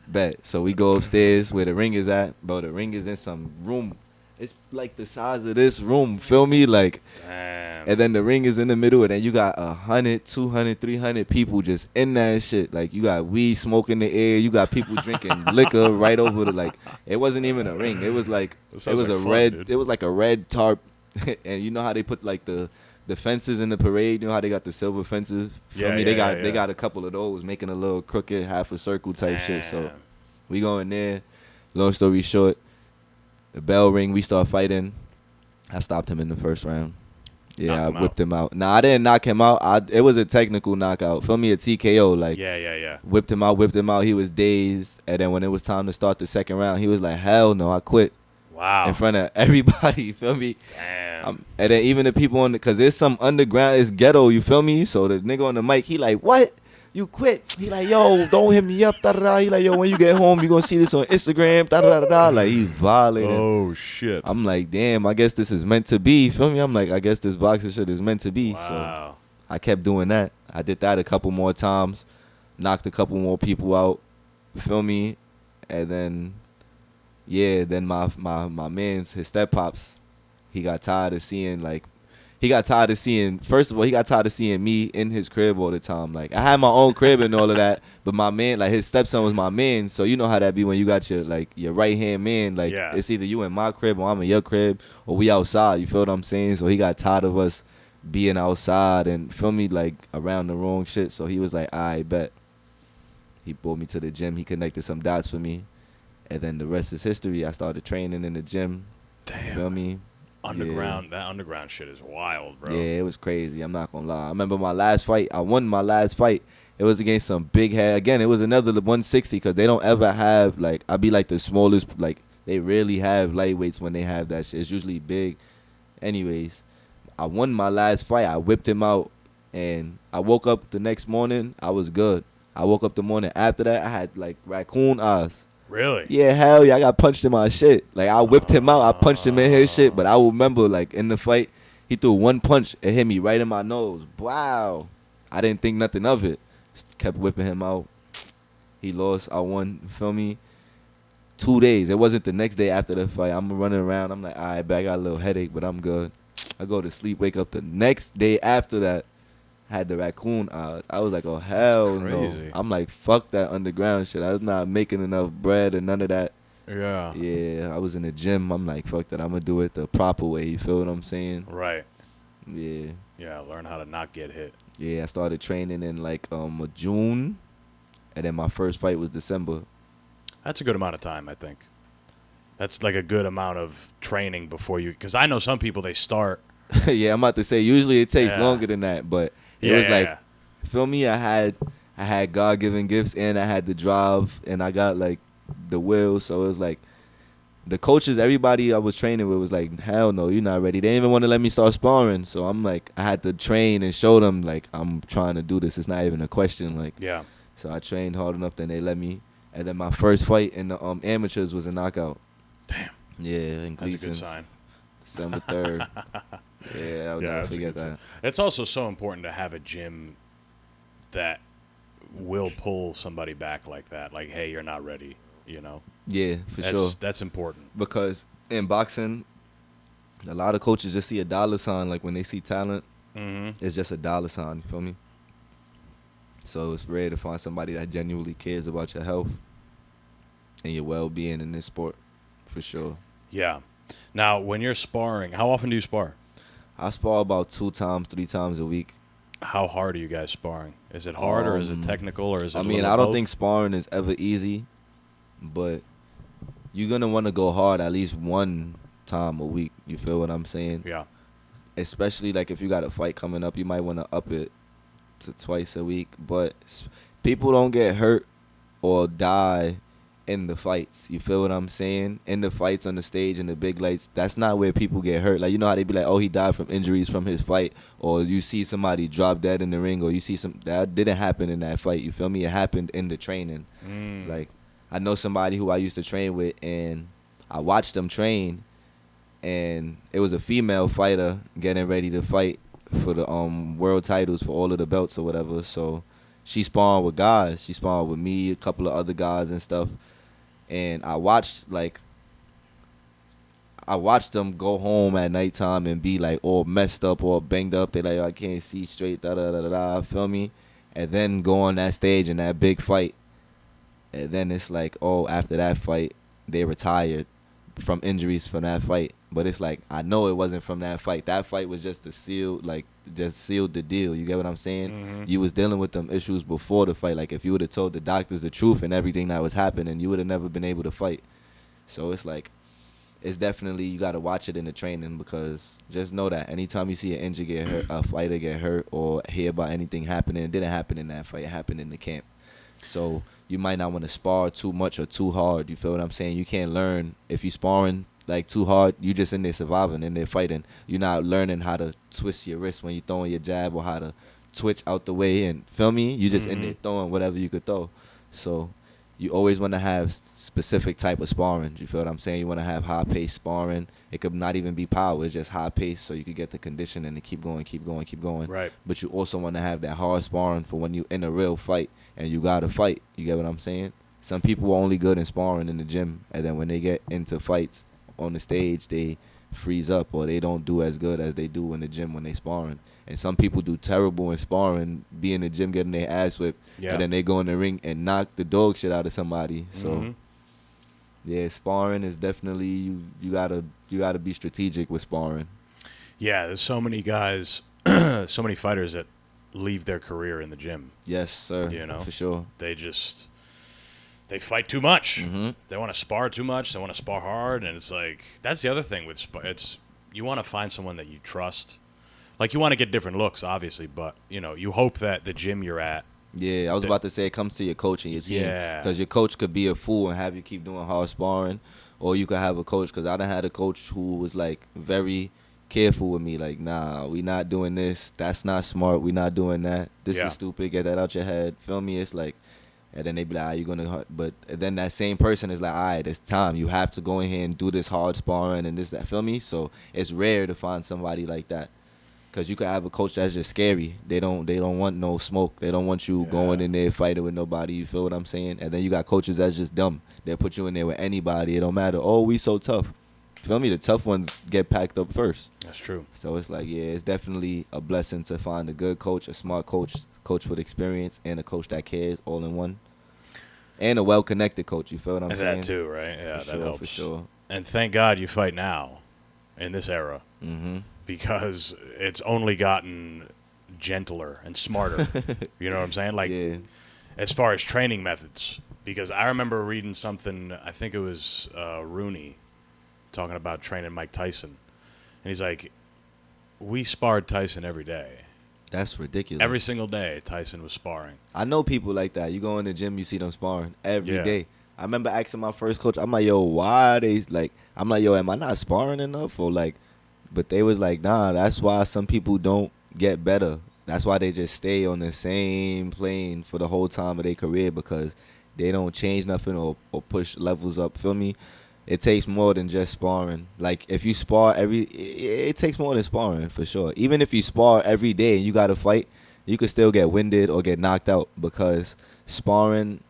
Bet. So we go upstairs where the ring is at. Bro, the ring is in some room. It's like the size of this room. Feel me? Like, damn. and then the ring is in the middle, and then you got 100, 200, 300 people just in that shit. Like, you got weed smoke in the air. You got people drinking liquor right over the, like, it wasn't even a ring. It was like, it was like red, dude. It was like a red tarp. And you know how they put like the fences in the parade? You know how they got the silver fences? Feel me? They got a couple of those, making a little crooked half a circle type shit. So we go in there. Long story short, the bell ring, we start fighting. I stopped him in the first round. Yeah, I whipped him out. Nah, I didn't knock him out. It was a technical knockout. Feel me? A TKO. Like, yeah. Whipped him out. He was dazed. And then when it was time to start the second round, he was like, hell no, I quit. Wow. In front of everybody. You feel me? Damn. And then even the people on the, because there's some underground, it's ghetto. You feel me? So the nigga on the mic, he like, what? You quit? He like, yo, don't hit me up, da da da. He like, yo, when you get home, you gonna see this on Instagram, da da da da. Like, he's violating. Oh shit. I'm like, damn, I guess this is meant to be. Feel me? I'm like, I guess this boxing shit is meant to be. Wow. So I kept doing that. I did that a couple more times, knocked a couple more people out. Feel me? And then, yeah, then my man's, his step pops, he got tired of seeing first of all, he got tired of seeing me in his crib all the time. Like, I had my own crib and all of that, but my man, like, his stepson was my man. So you know how that be when you got your right hand man. Like, It's either you in my crib or I'm in your crib or we outside. You feel what I'm saying? So he got tired of us being outside and, feel me, like, around the wrong shit. So he was like, I bet. He brought me to the gym. He connected some dots for me. And then the rest is history. I started training in the gym. Damn. You feel me? That underground shit is wild, bro. Yeah, it was crazy. I'm not gonna lie. I remember my last fight. I won my last fight. It was against some big head. Again, it was another 160 because they don't ever have, like, I be like the smallest. Like, they rarely have lightweights when they have that shit. It's usually big. Anyways, I won my last fight. I whipped him out, and I woke up the next morning. I was good. I woke up the morning after that. I had like raccoon eyes. Really? Yeah, hell yeah. I got punched in my shit. Like, I whipped him out. I punched him in his shit. But I remember, like, in the fight, he threw one punch. It hit me right in my nose. Wow. I didn't think nothing of it. Just kept whipping him out. He lost. I won. You feel me? 2 days. It wasn't the next day after the fight. I'm running around. I'm like, all right, I got a little headache, but I'm good. I go to sleep, wake up the next day after that. Had the raccoon eyes. I was like, oh, hell no. I'm like, fuck that underground shit. I was not making enough bread and none of that. Yeah. Yeah, I was in the gym. I'm like, fuck that. I'm going to do it the proper way. You feel what I'm saying? Right. Yeah. Yeah, learn how to not get hit. Yeah, I started training in like June. And then my first fight was December. That's a good amount of time, I think. That's like a good amount of training before you, because I know some people, they start. Yeah, I'm about to say usually it takes Yeah. longer than that, but it Yeah, was yeah, like, yeah. feel me, I had God given gifts and I had the drive and I got like the will, so it was like the coaches, everybody I was training with was like, hell no, you're not ready. They didn't even want to let me start sparring, so I'm like, I had to train and show them like I'm trying to do this. It's not even a question, like. Yeah. So I trained hard enough, then they let me. And then my first fight in the amateurs was a knockout. Damn. Yeah, in That's a Gleason. good sign. December 3rd. Yeah, I'll never that's a forget good sign. that. It's also so important to have a gym that will pull somebody back like that. Like, hey, you're not ready, you know? Yeah, for sure. That's important. Because in boxing, a lot of coaches just see a dollar sign. Like when they see talent, Mm-hmm. it's just a dollar sign. You feel me? So it's rare to find somebody that genuinely cares about your health and your well-being in this sport, for sure. Yeah. Now, when you're sparring, how often do you spar? I spar about 2 times, 3 times a week. How hard are you guys sparring? Is it hard or is it technical or is it I a mean, little I don't both? think sparring is ever easy, but you're going to want to go hard at least 1 time a week. You feel what I'm saying? Yeah. Especially like if you got a fight coming up, you might want to up it to twice a week. But people don't get hurt or die in the fights. You feel what I'm saying? In the fights on the stage in the big lights, that's not where people get hurt. Like, you know how they be like, oh, he died from injuries from his fight, or you see somebody drop dead in the ring, or you see that didn't happen in that fight. You feel me? It happened in the training. Like, I know somebody who I used to train with, and I watched them train, and it was a female fighter getting ready to fight for the world titles for all of the belts or whatever. So she sparring with guys. She sparring with me, a couple of other guys and stuff. And I watched them go home at nighttime and be like all messed up or banged up. They like, I can't see straight, da da da da da. Feel me? And then go on that stage in that big fight. And then it's like, oh, after that fight, they retired from injuries from that fight. But it's like, I know it wasn't from that fight. That fight was just just sealed the deal. You get what I'm saying? Mm-hmm. You was dealing with them issues before the fight. Like, if you would have told the doctors the truth and everything that was happening, you would have never been able to fight. So it's like, it's definitely, you got to watch it in the training, because just know that anytime you see an injury get hurt, a fighter get hurt, or hear about anything happening, it didn't happen in that fight. It happened in the camp. So you might not want to spar too much or too hard. You feel what I'm saying? You can't learn if you sparring like too hard. You just in there surviving, in there fighting. You're not learning how to twist your wrist when you throwing your jab, or how to twitch out the way. And feel me? You just in there throwing whatever you could throw. So you always want to have specific type of sparring. You feel what I'm saying? You want to have high pace sparring. It could not even be power. It's just high pace, so you could get the conditioning and keep going, keep going, keep going. Right. But you also want to have that hard sparring for when you in a real fight and you got to fight. You get what I'm saying? Some people are only good in sparring in the gym, and then when they get into fights on the stage, they freeze up, or they don't do as good as they do in the gym when they sparring. And some people do terrible in sparring, be in the gym getting their ass whipped, Yeah. and then they go in the ring and knock the dog shit out of somebody. So yeah, sparring is definitely, you gotta be strategic with sparring. Yeah, there's so many guys, so many fighters that leave their career in the gym. Yes, sir. You know? For sure. They fight too much. Mm-hmm. They want to spar too much. They want to spar hard, and it's like, that's the other thing with you want to find someone that you trust. Like, you want to get different looks, obviously, but you hope that the gym you're at. Yeah, I was about to say, it comes to your coach and your team. Yeah. Because your coach could be a fool and have you keep doing hard sparring, or you could have a coach, because I done had a coach who was like very careful with me, like, nah, we not doing this, that's not smart, we not doing that, this Yeah. is stupid, get that out your head. Feel me? It's like, and then they be like, you're gonna, but then that same person is like, all right, it's time, you have to go in here and do this hard sparring and this, that. Feel me? So it's rare to find somebody like that, because you could have a coach that's just scary. They don't want no smoke. They don't want you going in there fighting with nobody. You feel what I'm saying? And then you got coaches that's just dumb. They'll put you in there with anybody. It don't matter. Oh, we so tough. Feel me? The tough ones get packed up first. That's true. So it's like, yeah, it's definitely a blessing to find a good coach, a smart coach with experience, and a coach that cares, all in one. And a well-connected coach. You feel what I'm saying? That too, right? Yeah, For that sure, helps. for sure. And thank God you fight now, in this era, because it's only gotten gentler and smarter. You know what I'm saying? Like, Yeah. as far as training methods, Because I remember reading something, I think it was Rooney, talking about training Mike Tyson. And he's like, we sparred Tyson every day. That's ridiculous. Every single day, Tyson was sparring. I know people like that. You go in the gym, you see them sparring every day. Yeah. I remember asking my first coach, I'm like, yo, why are they like? I'm like, yo, am I not sparring enough or like? But they was like, nah, that's why some people don't get better. That's why they just stay on the same plane for the whole time of their career because they don't change nothing or push levels up. Feel me? It takes more than just sparring. Like if you spar it takes more than sparring for sure. Even if you spar every day and you got to fight, you could still get winded or get knocked out because sparring,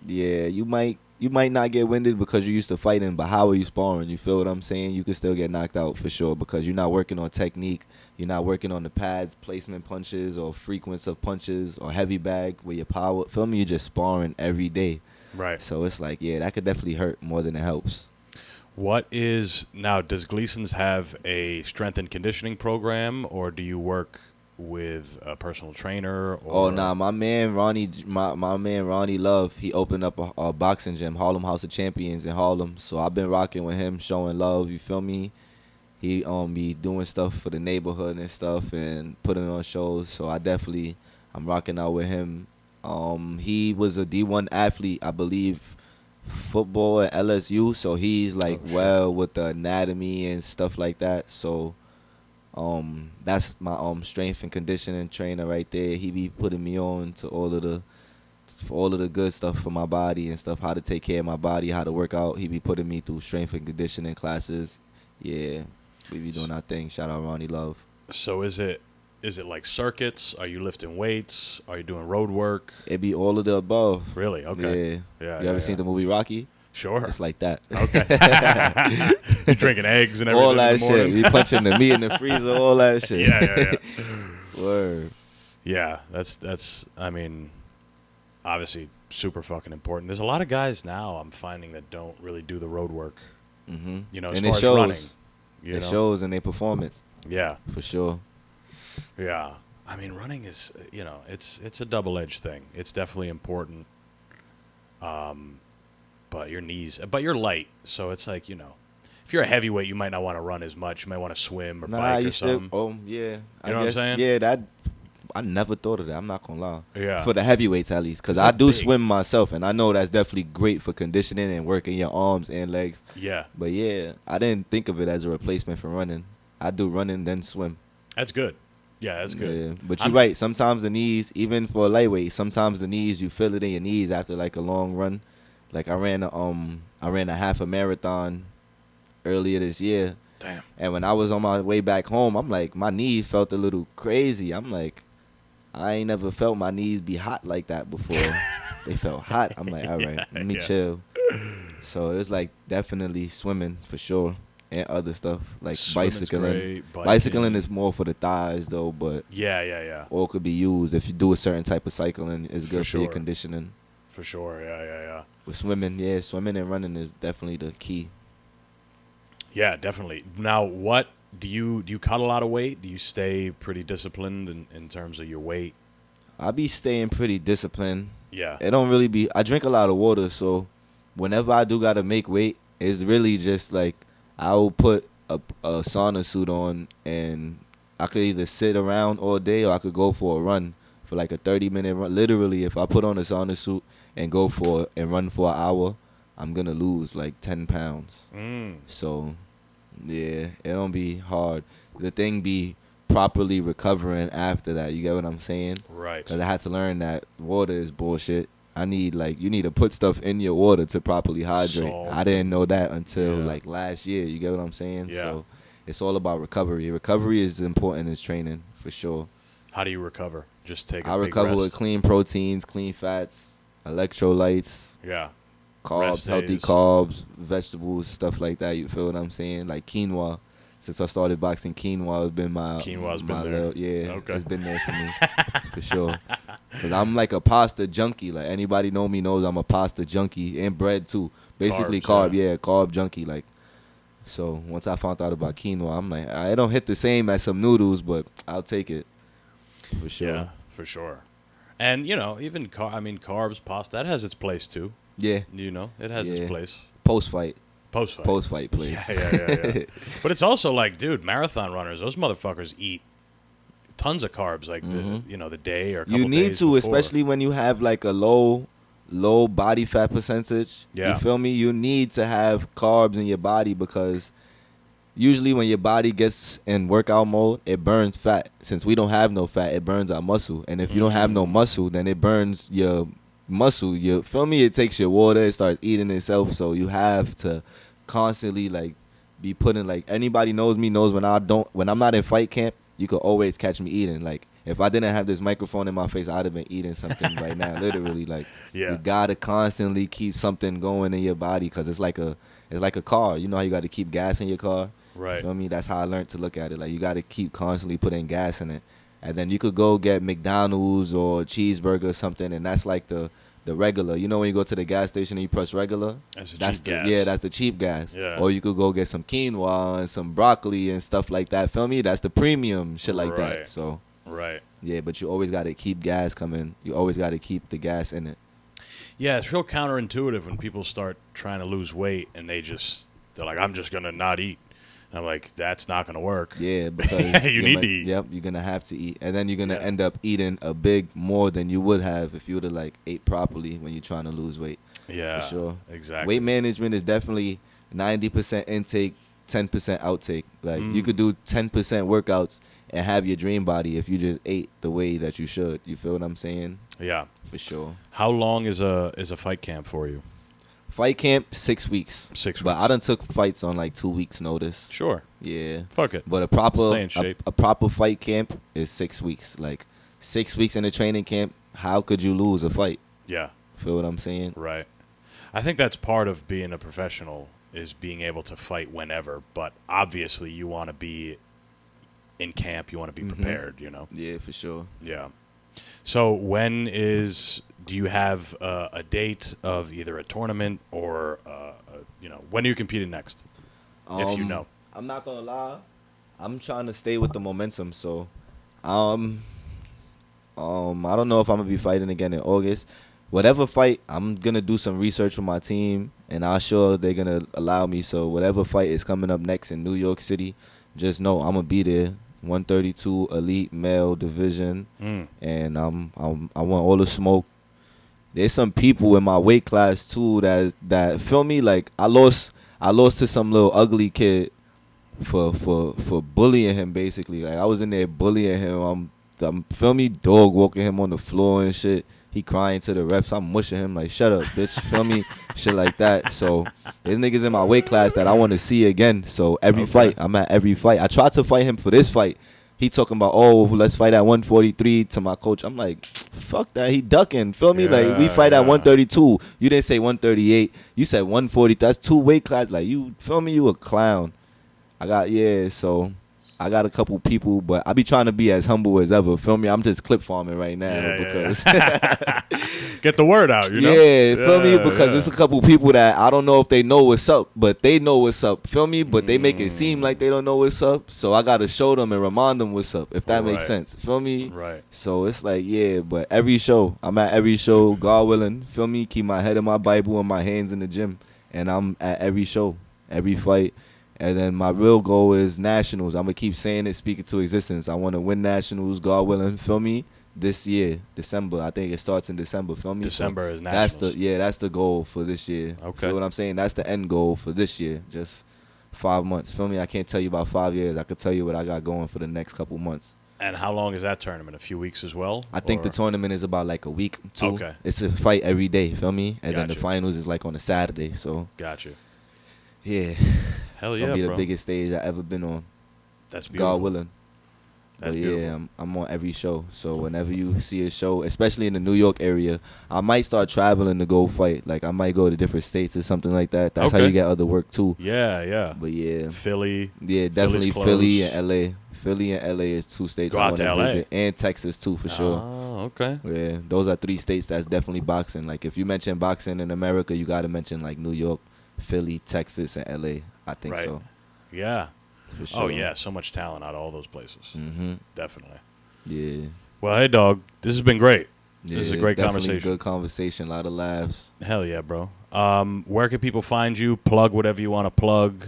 yeah, you might not get winded because you're used to fighting, but how are you sparring? You feel what I'm saying? You could still get knocked out for sure because you're not working on technique. You're not working on the pads, placement punches or frequency of punches or heavy bag where your power. Feel me? You're just sparring every day. Right. So it's like, yeah, that could definitely hurt more than it helps. Does Gleason's have a strength and conditioning program, or do you work with a personal trainer? Or? Oh, nah, my man Ronnie Love, he opened up a boxing gym, Harlem House of Champions in Harlem. So I've been rocking with him, showing love, you feel me? He be doing stuff for the neighborhood and stuff and putting on shows. So I'm rocking out with him. He was a D1 athlete, I believe, football at LSU. So he's like with the anatomy and stuff like that. So that's my strength and conditioning trainer right there. He be putting me on to all of the good stuff for my body and stuff, how to take care of my body, how to work out. He be putting me through strength and conditioning classes. Yeah, we be doing our thing. Shout out Ronnie Love. So is it like circuits? Are you lifting weights? Are you doing road work? It be all of the above. Really? Okay. Yeah. You ever seen the movie Rocky? Sure. It's like that. Okay. You drinking eggs and everything all that in the morning? shit. We punching the meat in the freezer, all that shit. Yeah. Word. Yeah, that's I mean, obviously super fucking important. There's a lot of guys now I'm finding that don't really do the road work. Mm-hmm. You know, as and far it as shows. running. It shows in their performance. Yeah. For sure. Yeah. I mean, running is, it's a double-edged thing. It's definitely important. But you're light, so it's like, if you're a heavyweight, you might not want to run as much. You might want to swim or bike or something. Yeah. You know what I'm saying? Yeah, I never thought of that. I'm not going to lie. Yeah. For the heavyweights, at least. Because I do swim myself, and I know that's definitely great for conditioning and working your arms and legs. Yeah. But, yeah, I didn't think of it as a replacement for running. I do running, then swim. That's good. Yeah, that's good. Yeah. But you're right. Sometimes the knees, even for a lightweight, sometimes the knees, you feel it in your knees after, like, a long run. Like, I ran a half a marathon earlier this year. Damn. And when I was on my way back home, I'm like, my knees felt a little crazy. I'm like, I ain't never felt my knees be hot like that before. They felt hot. I'm like, all right, let me chill. So it was like definitely swimming for sure and other stuff like bicycling. Bicycling is more for the thighs though, but yeah. All could be used if you do a certain type of cycling. It's good for your conditioning. For sure, yeah. With swimming and running is definitely the key. Yeah, definitely. Now, what do you cut a lot of weight? Do you stay pretty disciplined in terms of your weight? I be staying pretty disciplined. Yeah. It don't really be. I drink a lot of water, so whenever I do gotta make weight, it's really just like I will put a sauna suit on, and I could either sit around all day or I could go for a run for like a 30-minute run. Literally, if I put on a sauna suit and run for an hour, I'm gonna lose like 10 pounds. So, yeah, it don't be hard. The thing be properly recovering after that. You get what I'm saying? Right. Because I had to learn that water is bullshit. You need to put stuff in your water to properly hydrate. Salt. I didn't know that until like last year. You get what I'm saying? Yeah. So it's all about recovery. Recovery is important as training for sure. How do you recover? Just take a I big recover rest? with clean proteins, clean fats, electrolytes, Yeah. carbs, Rest healthy days. carbs, vegetables, stuff like that. You feel what I'm saying? Like quinoa. Since I started boxing, quinoa has been Quinoa's been there. Okay. It's been there for me for sure. Cause I'm like a pasta junkie. Like anybody know me knows I'm a pasta junkie and bread too. Basically carb junkie. Like so once I found out about quinoa, I'm like, I don't hit the same as some noodles, but I'll take it for sure. Yeah, for sure. And even carbs, pasta, that has its place too. Yeah. It has its place. Post fight. Post fight. Post fight, please. Yeah. But it's also like, dude, marathon runners, those motherfuckers eat tons of carbs, like the day or a couple You need days to, before. especially when you have like a low body fat percentage. Yeah. You feel me? You need to have carbs in your body because usually when your body gets in workout mode, it burns fat. Since we don't have no fat, it burns our muscle. And if you don't have no muscle, then it burns your muscle. You feel me? It takes your water, it starts eating itself. So you have to constantly like be putting, like, anybody knows me knows when I'm not in fight camp, you could always catch me eating. Like, if I didn't have this microphone in my face, I'd have been eating something right now. Literally, like, you gotta constantly keep something going in your body because it's like a car. You know how you got to keep gas in your car? Right. You feel me? That's how I learned to look at it. Like, you got to keep constantly putting gas in it. And then you could go get McDonald's or cheeseburger or something, and that's like the regular. You know when you go to the gas station and you press regular? That's the cheap the gas. Yeah, that's the cheap gas. Yeah. Or you could go get some quinoa and some broccoli and stuff like that. Feel me? That's the premium shit like Right. that. So, Right. yeah, but you always got to keep gas coming. You always got to keep the gas in it. Yeah, it's real counterintuitive when people start trying to lose weight and they're like, I'm just going to not eat. And I'm like, that's not going to work. Yeah, because You need to eat. Yep, you're gonna have to eat, and then you're gonna Yeah. end up eating a big more than you would have if you would have like ate properly when you're trying to lose weight. Yeah, For sure. exactly. Weight management is definitely 90% intake, 10% outtake. Like, you could do 10% workouts and have your dream body if you just ate the way that you should. You feel what I'm saying? Yeah. For sure. How long is a fight camp for you? Fight camp 6 weeks. 6 But weeks. I done took fights on like 2 weeks notice. Sure. Yeah. Fuck it. But a proper Stay in shape. a proper fight camp is 6 weeks. Like 6 weeks in a training camp, how could you lose a fight? Yeah. Feel what I'm saying? Right. I think that's part of being a professional is being able to fight whenever. But obviously, you want to be in camp. You want to be prepared. Yeah, for sure. Yeah. So do you have a date of either a tournament or when are you competing next? If you know. I'm not gonna lie. I'm trying to stay with the momentum. So, I don't know if I'm gonna be fighting again in August. Whatever fight, I'm gonna do some research with my team, and I'm sure they're gonna allow me. So whatever fight is coming up next in New York City, just know I'm gonna be there. 132 elite male division, and I want all the smoke. There's some people in my weight class too that feel me. Like I lost to some little ugly kid for bullying him basically. Like I was in there bullying him. I'm feel me, dog walking him on the floor and shit. He crying to the refs. I'm mushing him like, shut up, bitch. Feel me? Shit like that. So there's niggas in my weight class that I want to see again. So every fight, I'm at every fight. I tried to fight him for this fight. He talking about, oh, let's fight at 143 to my coach. I'm like, fuck that. He ducking. Feel me? Like, we fight at 132. You didn't say 138. You said 140. That's 2 weight class. Like, you feel me? You a clown. So I got a couple people, but I be trying to be as humble as ever. Feel me? I'm just clip farming right now because get the word out, Yeah, feel me? Because yeah. there's a couple people that I don't know if they know what's up, but they know what's up. Feel me? But they make it seem like they don't know what's up. So I gotta show them and remind them what's up, if that makes Right. sense. Feel me? Right. So it's like, yeah, but every show, I'm at every show, God willing. Feel me? Keep my head in my Bible and my hands in the gym. And I'm at every show, every fight. And then my real goal is nationals. I'm going to keep saying it, speak it to existence. I want to win nationals, God willing, feel me, this year, December. I think it starts in December, feel me? December is That's nationals. that's the goal for this year. Okay. Feel what I'm saying? That's the end goal for this year. Just 5 months. Feel me? I can't tell you about 5 years. I could tell you what I got going for the next couple months. And how long is that tournament? A few weeks as well? I think the Or- tournament is about like a week, 2. Okay. It's a fight every day, feel me? And then the Gotcha. finals is like on a Saturday. So, Got you. yeah. Hell Gonna yeah, be the bro. biggest stage I ever been on. That's beautiful. God willing. That's But beautiful. yeah, I'm on every show. So whenever you see a show, especially in the New York area, I might start traveling to go fight. Like I might go to different states or something like that. That's how Okay. you get other work too. Yeah, yeah. But yeah, Philly. yeah, definitely close. Philly and LA. Philly and LA is 2 states Go I out want to to LA. visit, and Texas too for sure. Oh, okay. Yeah, those are 3 states that's definitely boxing. Like if you mention boxing in America, you got to mention like New York, Philly, Texas, and LA. I think Right. so. Yeah. For sure. Oh, yeah. So much talent out of all those places. Mhm. Definitely. Yeah. Well, hey, dog. This has been great. Yeah, This is a great definitely conversation. Good conversation. A lot of laughs. Hell yeah, bro. Where can people find you? Plug whatever you want to plug.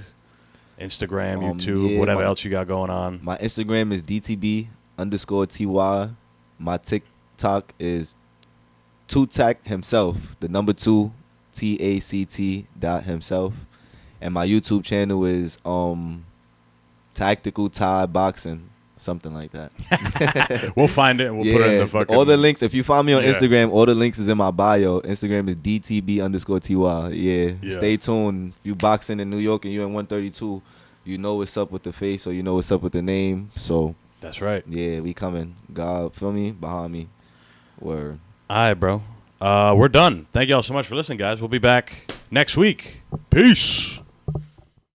Instagram, YouTube, yeah, whatever else you got going on. My Instagram is DTB_TY. My TikTok is Tutak himself. The number 2 TACT. And my YouTube channel is Tactical Thai Boxing. Something like that. We'll find it and we'll put it in the fucking... All the links. If you find me on Yeah. Instagram, all the links is in my bio. Instagram is DTB_TY. Yeah. Stay tuned. If you boxing in New York and you're in 132, you know what's up with the face or you know what's up with the name. So That's right. yeah, we coming. God, feel me? Behind me. Word. All right, bro. We're done. Thank y'all so much for listening, guys. We'll be back next week. Peace.